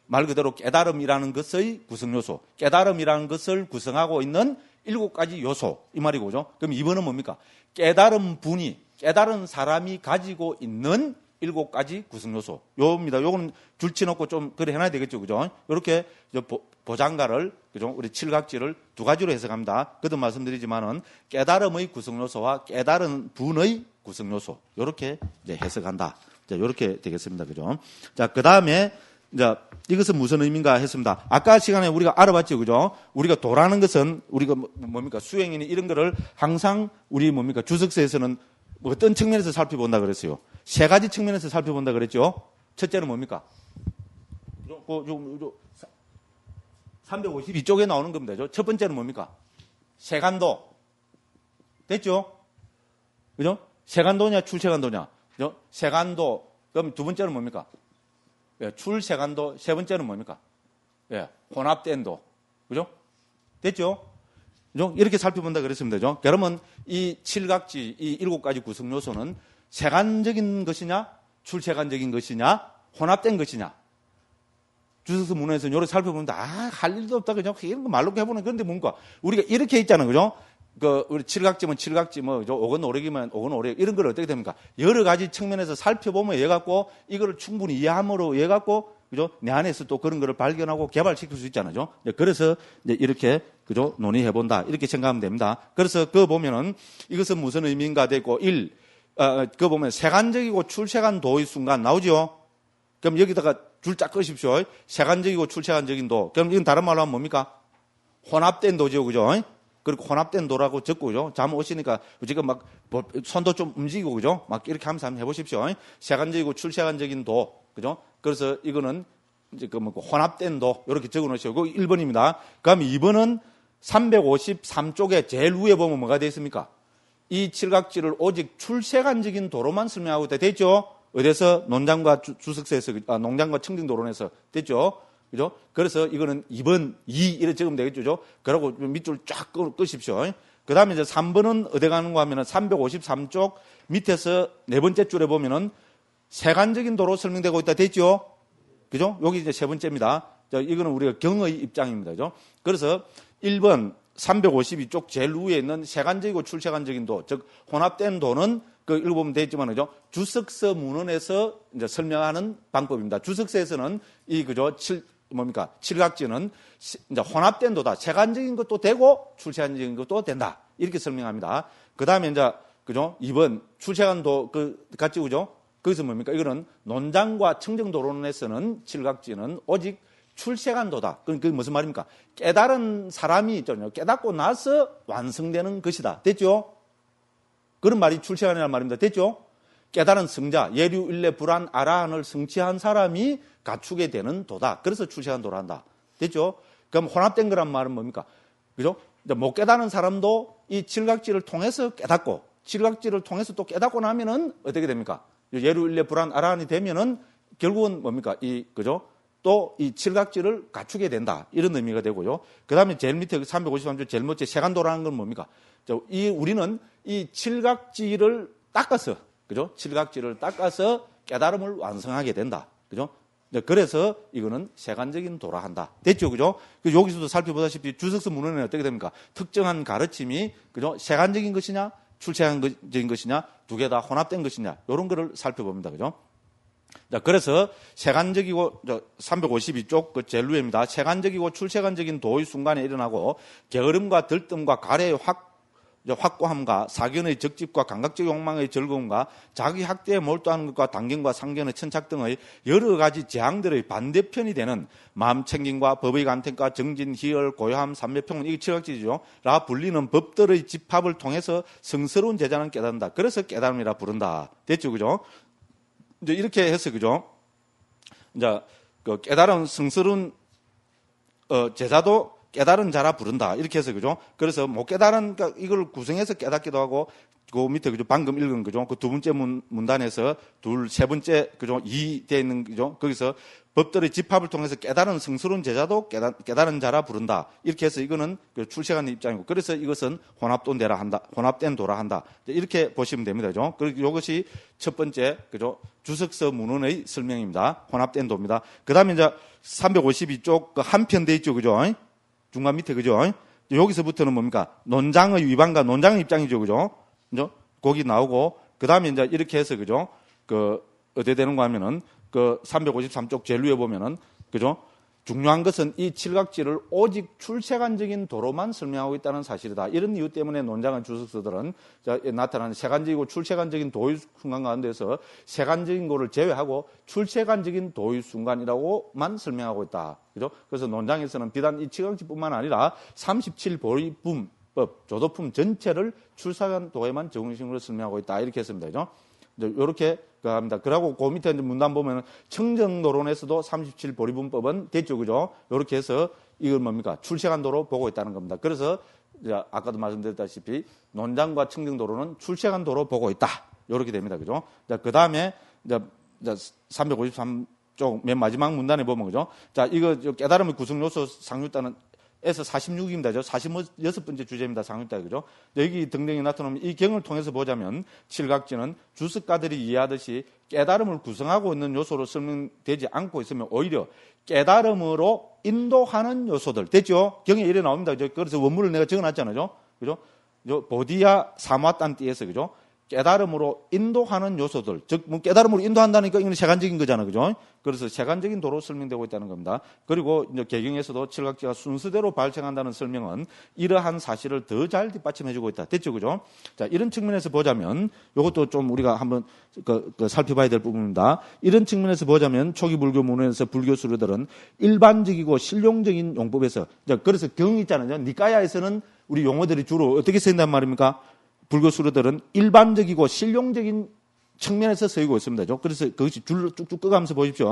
말 그대로 깨달음이라는 것의 구성 요소. 깨달음이라는 것을 구성하고 있는 7가지 요소. 이 말이고, 그죠? 그럼 2번은 뭡니까? 깨달음 분이, 깨달은 사람이 가지고 있는 7가지 구성 요소. 요겁니다. 요거는 줄치놓고 좀 그래 해놔야 되겠죠. 그죠? 요렇게 보장가를, 그죠? 우리 7각지를 2가지로 해석합니다. 그도 말씀드리지만은 깨달음의 구성 요소와 깨달은 분의 구성 요소. 요렇게 이제 해석한다. 자, 요렇게 되겠습니다. 그죠? 자, 그 다음에 이제 이것은 무슨 의미인가 했습니다. 아까 시간에 우리가 알아봤죠. 그죠? 우리가 도라는 것은 우리가 뭡니까? 수행이니 이런 거를 항상 우리 뭡니까? 주석서에서는 어떤 측면에서 살펴본다 그랬어요? 3가지 측면에서 살펴본다 그랬죠? 첫째는 뭡니까? 352쪽에 나오는 겁니다. 첫 번째는 뭡니까? 세간도. 됐죠? 그죠? 세간도냐, 출세간도냐? 그죠? 세간도. 그럼 2번째는 뭡니까? 예, 출세간도. 3번째는 뭡니까? 예, 혼합된도. 그죠? 됐죠? 그죠? 이렇게 살펴본다 그랬습니다. 그죠? 그러면 이 7각지, 이 7가지 구성 요소는 세간적인 것이냐, 출세간적인 것이냐, 혼합된 것이냐. 주석서 문헌에서는 이렇게 살펴보면 할 일도 없다. 그죠? 이런 거 말로 해보는 그런데 뭔가 우리가 이렇게 있잖아요. 그죠? 우리 7각지면 7각지, 오건 오력이면 오건 오력, 이런 걸 어떻게 됩니까? 여러 가지 측면에서 살펴보면 얘갖고 이거를 충분히 이해함으로 얘갖고, 그죠? 내 안에서 또 그런 거를 발견하고 개발시킬 수 있잖아요. 그래서 이제 이렇게, 그죠? 논의해본다. 이렇게 생각하면 됩니다. 그래서 그거 보면은 이것은 무슨 의미인가 되고, 그거 보면 세간적이고 출세간 도의 순간 나오죠? 그럼 여기다가 줄 쫙 끄십시오. 세간적이고 출세간적인 도. 그럼 이건 다른 말로 하면 뭡니까? 혼합된 도죠, 그죠? 그리고 혼합된 도라고 적고, 그죠? 잠 오시니까 지금 막 손도 좀 움직이고, 그죠? 막 이렇게 하면서 한번 해보십시오. 세간적이고 출세간적인 도, 그죠? 그래서 이거는 이제 그 뭐 혼합된 도, 이렇게 적어 놓으시고, 그거 1번입니다. 그럼 2번은 353쪽에 제일 위에 보면 뭐가 되어 있습니까? 이 칠각지를 오직 출세간적인 도로만 설명하고 있다. 됐죠? 어디서? 논장과 주석서에서, 농장과 청정도론에서. 됐죠? 그죠? 그래서 이거는 2번, 2, 이렇게 적으면 되겠죠? 그러고 밑줄 쫙 끄십시오. 그 다음에 이제 3번은 어디 가는가 하면은 353쪽 밑에서 네 번째 줄에 보면은 세간적인 도로 설명되고 있다. 됐죠? 그죠? 여기 이제 세 번째입니다. 자, 이거는 우리가 경의 입장입니다. 그죠? 그래서 1번 352쪽 제일 위에 있는 세간적이고 출세간적인 도, 즉 혼합된 도는 그 읽어보면 되겠지만, 그죠? 주석서 문헌에서 이제 설명하는 방법입니다. 주석서에서는 이 그죠? 칠각지는 이제 혼합된 도다. 세간적인 것도 되고 출세간적인 것도 된다. 이렇게 설명합니다. 그 다음에 이제 그죠? 2번 출세간도 그 같이 그죠? 거기서 뭡니까? 이거는 논장과 청정도론에서는 칠각지는 오직 출세간도다. 그게 무슨 말입니까? 깨달은 사람이 있잖아요. 깨닫고 나서 완성되는 것이다. 됐죠? 그런 말이 출세간이라는 말입니다. 됐죠? 깨달은 성자, 예류, 일례, 불안, 아라한을 성취한 사람이 갖추게 되는 도다. 그래서 출세간도라 한다. 됐죠? 그럼 혼합된 거란 말은 뭡니까? 그죠? 못 깨닫는 사람도 이 칠각지를 통해서 깨닫고, 칠각지를 통해서 또 깨닫고 나면은 어떻게 됩니까? 예류, 일례, 불안, 아라한이 되면은 결국은 뭡니까? 그죠? 또 이 칠각지를 갖추게 된다. 이런 의미가 되고요. 그 다음에 제일 밑에 353조 제일 먼저 세간도라는 건 뭡니까? 우리는 이 칠각지를 닦아서, 그죠? 칠각지를 닦아서 깨달음을 완성하게 된다. 그죠? 그래서 이거는 세간적인 도라 한다. 됐죠? 그죠? 여기서도 살펴보다시피 주석서 문헌에는 어떻게 됩니까? 특정한 가르침이, 그죠? 세간적인 것이냐, 출세간적인 것이냐, 두 개 다 혼합된 것이냐, 이런 거를 살펴봅니다. 그죠? 자, 그래서 세간적이고 352쪽 그 제일 위입니다. 세간적이고 출세간적인 도의 순간에 일어나고 게으름과 들뜸과 가래의 확고함과 사견의 적집과 감각적 욕망의 즐거움과 자기 학대에 몰두하는 것과 단견과 상견의 천착 등의 여러 가지 재앙들의 반대편이 되는 마음 챙김과 법의 간택과 정진, 희열, 고요함, 삼매평은 이게 칠각지죠. 라 불리는 법들의 집합을 통해서 성스러운 제자는 깨닫는다. 그래서 깨달음이라 부른다. 됐죠, 그죠? 이제 이렇게 해서 그죠? 이제 그 깨달은 성스러운 제자도 깨달은 자라 부른다. 이렇게 해서 그죠? 그래서 못 깨달은 이걸 구성해서 깨닫기도 하고 그 밑에 그죠? 방금 읽은 그죠? 그 두 번째 문단에서 세 번째 그죠? 2 돼 있는 그죠? 거기서 법들의 집합을 통해서 깨달은 성스러운 제자도 깨달은 자라 부른다. 이렇게 해서 이거는 그 출세간 입장이고, 그래서 이것은 혼합된 도라 한다. 이렇게 보시면 됩니다. 그죠? 그리고 이것이 첫 번째 그죠? 주석서 문헌의 설명입니다. 혼합된 도입니다. 그 다음에 이제 352쪽 그 한편 돼 있죠. 그죠? 중간 밑에 그죠? 여기서부터는 뭡니까? 논장의 위반과 논장의 입장이죠. 그죠? 거기 나오고, 그 다음에 이제 이렇게 해서 그죠? 어떻게 되는가 하면은 그 353쪽 제일 위에 보면은 그죠? 중요한 것은 이 칠각지를 오직 출세간적인 도로만 설명하고 있다는 사실이다. 이런 이유 때문에 논장한 주석서들은 나타나는 세간적이고 출세간적인 도의 순간 가운데서 세간적인 거를 제외하고 출세간적인 도의 순간이라고만 설명하고 있다. 그죠? 그래서 논장에서는 비단 이 칠각지뿐만 아니라 37보리품법, 조도품 전체를 출세간 도에만 정식으로 설명하고 있다. 이렇게 했습니다. 그죠? 이렇게 합니다. 그러고 그 밑에 문단 보면은 청정도론에서도 37보리분법은 됐죠, 그죠? 이렇게 해서 이걸 뭡니까? 출세간도로 보고 있다는 겁니다. 그래서 이제 아까도 말씀드렸다시피 논장과 청정도론은 출세간도로 보고 있다. 이렇게 됩니다, 그죠? 그 다음에 이제 353쪽 맨 마지막 문단에 보면 그죠? 자, 이거 깨달음의 구성 요소 상류단은 에서 46입니다. 46번째 주제입니다. 상류자, 그죠? 여기 등등이 나타나면 이 경을 통해서 보자면 칠각지는 주석가들이 이해하듯이 깨달음을 구성하고 있는 요소로 설명되지 않고 있으면 오히려 깨달음으로 인도하는 요소들. 됐죠? 경에 이래 나옵니다. 그래서 원문을 내가 적어놨잖아요. 그죠? 보디야 사마딴 띠에서, 그죠? 깨달음으로 인도하는 요소들, 즉, 뭐 깨달음으로 인도한다니까 이건 세간적인 거잖아, 그죠? 그래서 세간적인 도로 설명되고 있다는 겁니다. 그리고 이제 개경에서도 칠각지가 순서대로 발생한다는 설명은 이러한 사실을 더 잘 뒷받침해주고 있다. 됐죠, 그죠? 자, 이런 측면에서 보자면 이것도 좀 우리가 한번 살펴봐야 될 부분입니다. 이런 측면에서 보자면 초기 불교 문헌에서 불교 수료들은 일반적이고 실용적인 용법에서, 그래서 경 있잖아요. 니까야에서는 우리 용어들이 주로 어떻게 쓰인단 말입니까? 불교 수료들은 일반적이고 실용적인 측면에서 쓰이고 있습니다. 그래서 그것이 줄로 쭉쭉 꺼가면서 보십시오.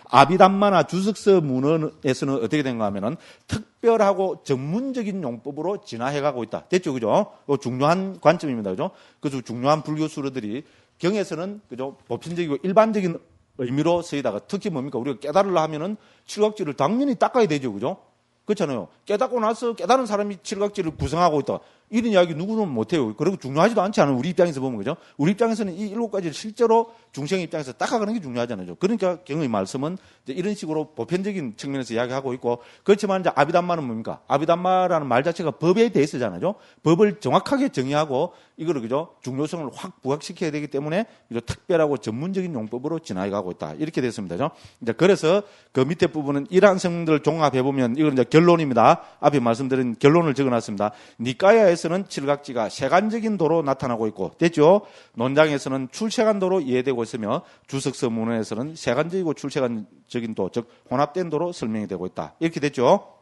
아비담마나 주석서 문헌에서는 어떻게 된가 하면은 특별하고 전문적인 용법으로 진화해가고 있다. 됐죠, 그죠? 중요한 관점입니다, 그죠? 그래서 중요한 불교 수료들이 경에서는 그죠 보편적이고 일반적인 의미로 쓰이다가 특히 뭡니까? 우리가 깨달으려 하면은 칠각지를 당연히 닦아야 되죠, 그죠? 그렇잖아요. 깨닫고 나서 깨달은 사람이 칠각지를 구성하고 있다. 이런 이야기 누구는 못해요. 그리고 중요하지도 않지 않아요. 우리 입장에서 보면, 그죠? 우리 입장에서는 이 7가지를 실제로 중생의 입장에서 닦아가는 게 중요하잖아요. 그러니까 경의 말씀은 이제 이런 식으로 보편적인 측면에서 이야기하고 있고, 그렇지만 이제 아비담마는 뭡니까? 아비담마라는 말 자체가 법에 대해서잖아요. 법을 정확하게 정의하고 이거를, 그죠? 중요성을 확 부각시켜야 되기 때문에 이제 특별하고 전문적인 용법으로 진화해가고 있다. 이렇게 됐습니다. 그죠? 이제 그래서 그 밑에 부분은 이러한 성들을 종합해보면 이건 이제 결론입니다. 앞에 말씀드린 결론을 적어놨습니다. 니까야에서는 칠각지가 세간적인 도로 나타나고 있고, 됐죠? 논장에서는 출세간 도로 이해되고 있으며 주석서 문헌에서는 세간적이고 출세간적인 도, 즉 혼합된 도로 설명이 되고 있다. 이렇게 됐죠?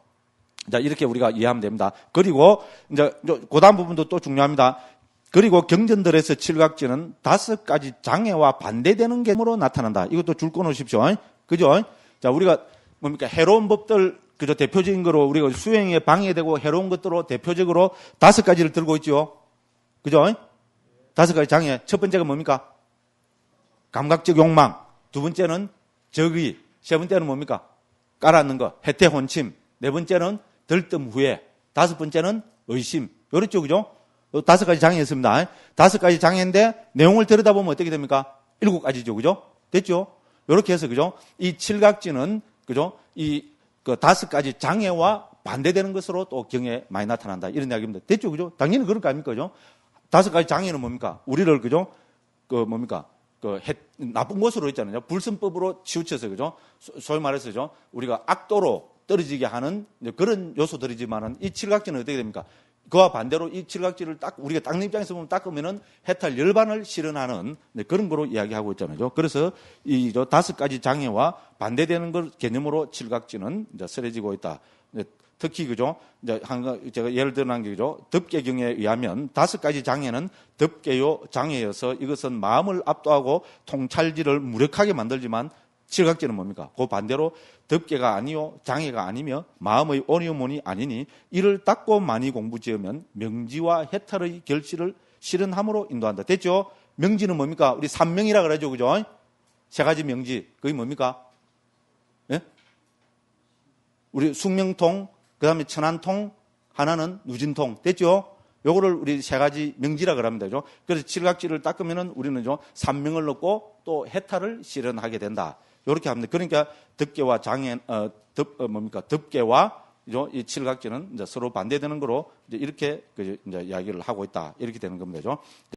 자, 이렇게 우리가 이해하면 됩니다. 그리고 이제 그 다음 부분도 또 중요합니다. 그리고 경전들에서 칠각지는 5가지 장애와 반대되는 개념으로 나타난다. 이것도 줄 꺼놓으십시오. 그죠? 자, 우리가 뭡니까? 해로운 법들, 그죠? 대표적인 거로 우리가 수행에 방해되고 해로운 것들로 대표적으로 5가지를 들고 있죠. 그죠? 5가지 장애. 첫 번째가 뭡니까? 감각적 욕망. 두 번째는 적의. 세 번째는 뭡니까? 깔아앉는 거. 해태 혼침. 네 번째는 들뜸 후회. 5번째는 의심. 요렇죠, 그죠? 5가지 장애였습니다. 5가지 장애인데 내용을 들여다보면 어떻게 됩니까? 7가지죠, 그죠? 됐죠? 요렇게 해서, 그죠? 이 칠각지는, 그죠? 이 5가지 장애와 반대되는 것으로 또 경에 많이 나타난다. 이런 이야기입니다. 됐죠, 그죠? 당연히 그럴 거 아닙니까, 그죠? 5가지 장애는 뭡니까? 우리를, 그죠? 뭡니까? 나쁜 것으로 있잖아요. 불선법으로 치우쳐서, 그죠? 소위 말해서, 그죠? 우리가 악도로 떨어지게 하는 그런 요소들이지만은 이 칠각지는 어떻게 됩니까? 그와 반대로 이 칠각지를 우리가 닦는 입장에서 보면 닦으면은 해탈 열반을 실현하는 그런 거로 이야기하고 있잖아요. 그래서 이 5가지 장애와 반대되는 걸 개념으로 칠각지는 이제 쓰여지고 있다. 특히, 그죠? 이제 제가 예를 들어 게, 그죠? 덮개경에 의하면 5가지 장애는 덮개요 장애여서 이것은 마음을 압도하고 통찰지를 무력하게 만들지만 칠각지는 뭡니까? 그 반대로 덮개가 아니요 장애가 아니며 마음의 오니오모니 아니니 이를 닦고 많이 공부지으면 명지와 해탈의 결실을 실현함으로 인도한다. 됐죠? 명지는 뭡니까? 우리 삼명이라 그러죠, 그죠? 3가지 명지. 그게 뭡니까? 예? 우리 숙명통, 그 다음에 천안통, 하나는 누진통. 됐죠? 요거를 우리 3가지 명지라 그럽니다. 그죠? 그래서 칠각지를 닦으면은 우리는 삼명을 넣고 또 해탈을 실현하게 된다. 요렇게 합니다. 그러니까 덮개와 장애, 덮개와 이 칠각지는 이제 서로 반대되는 거로 이제 이렇게 이제 이야기를 하고 있다. 이렇게 되는 겁니다.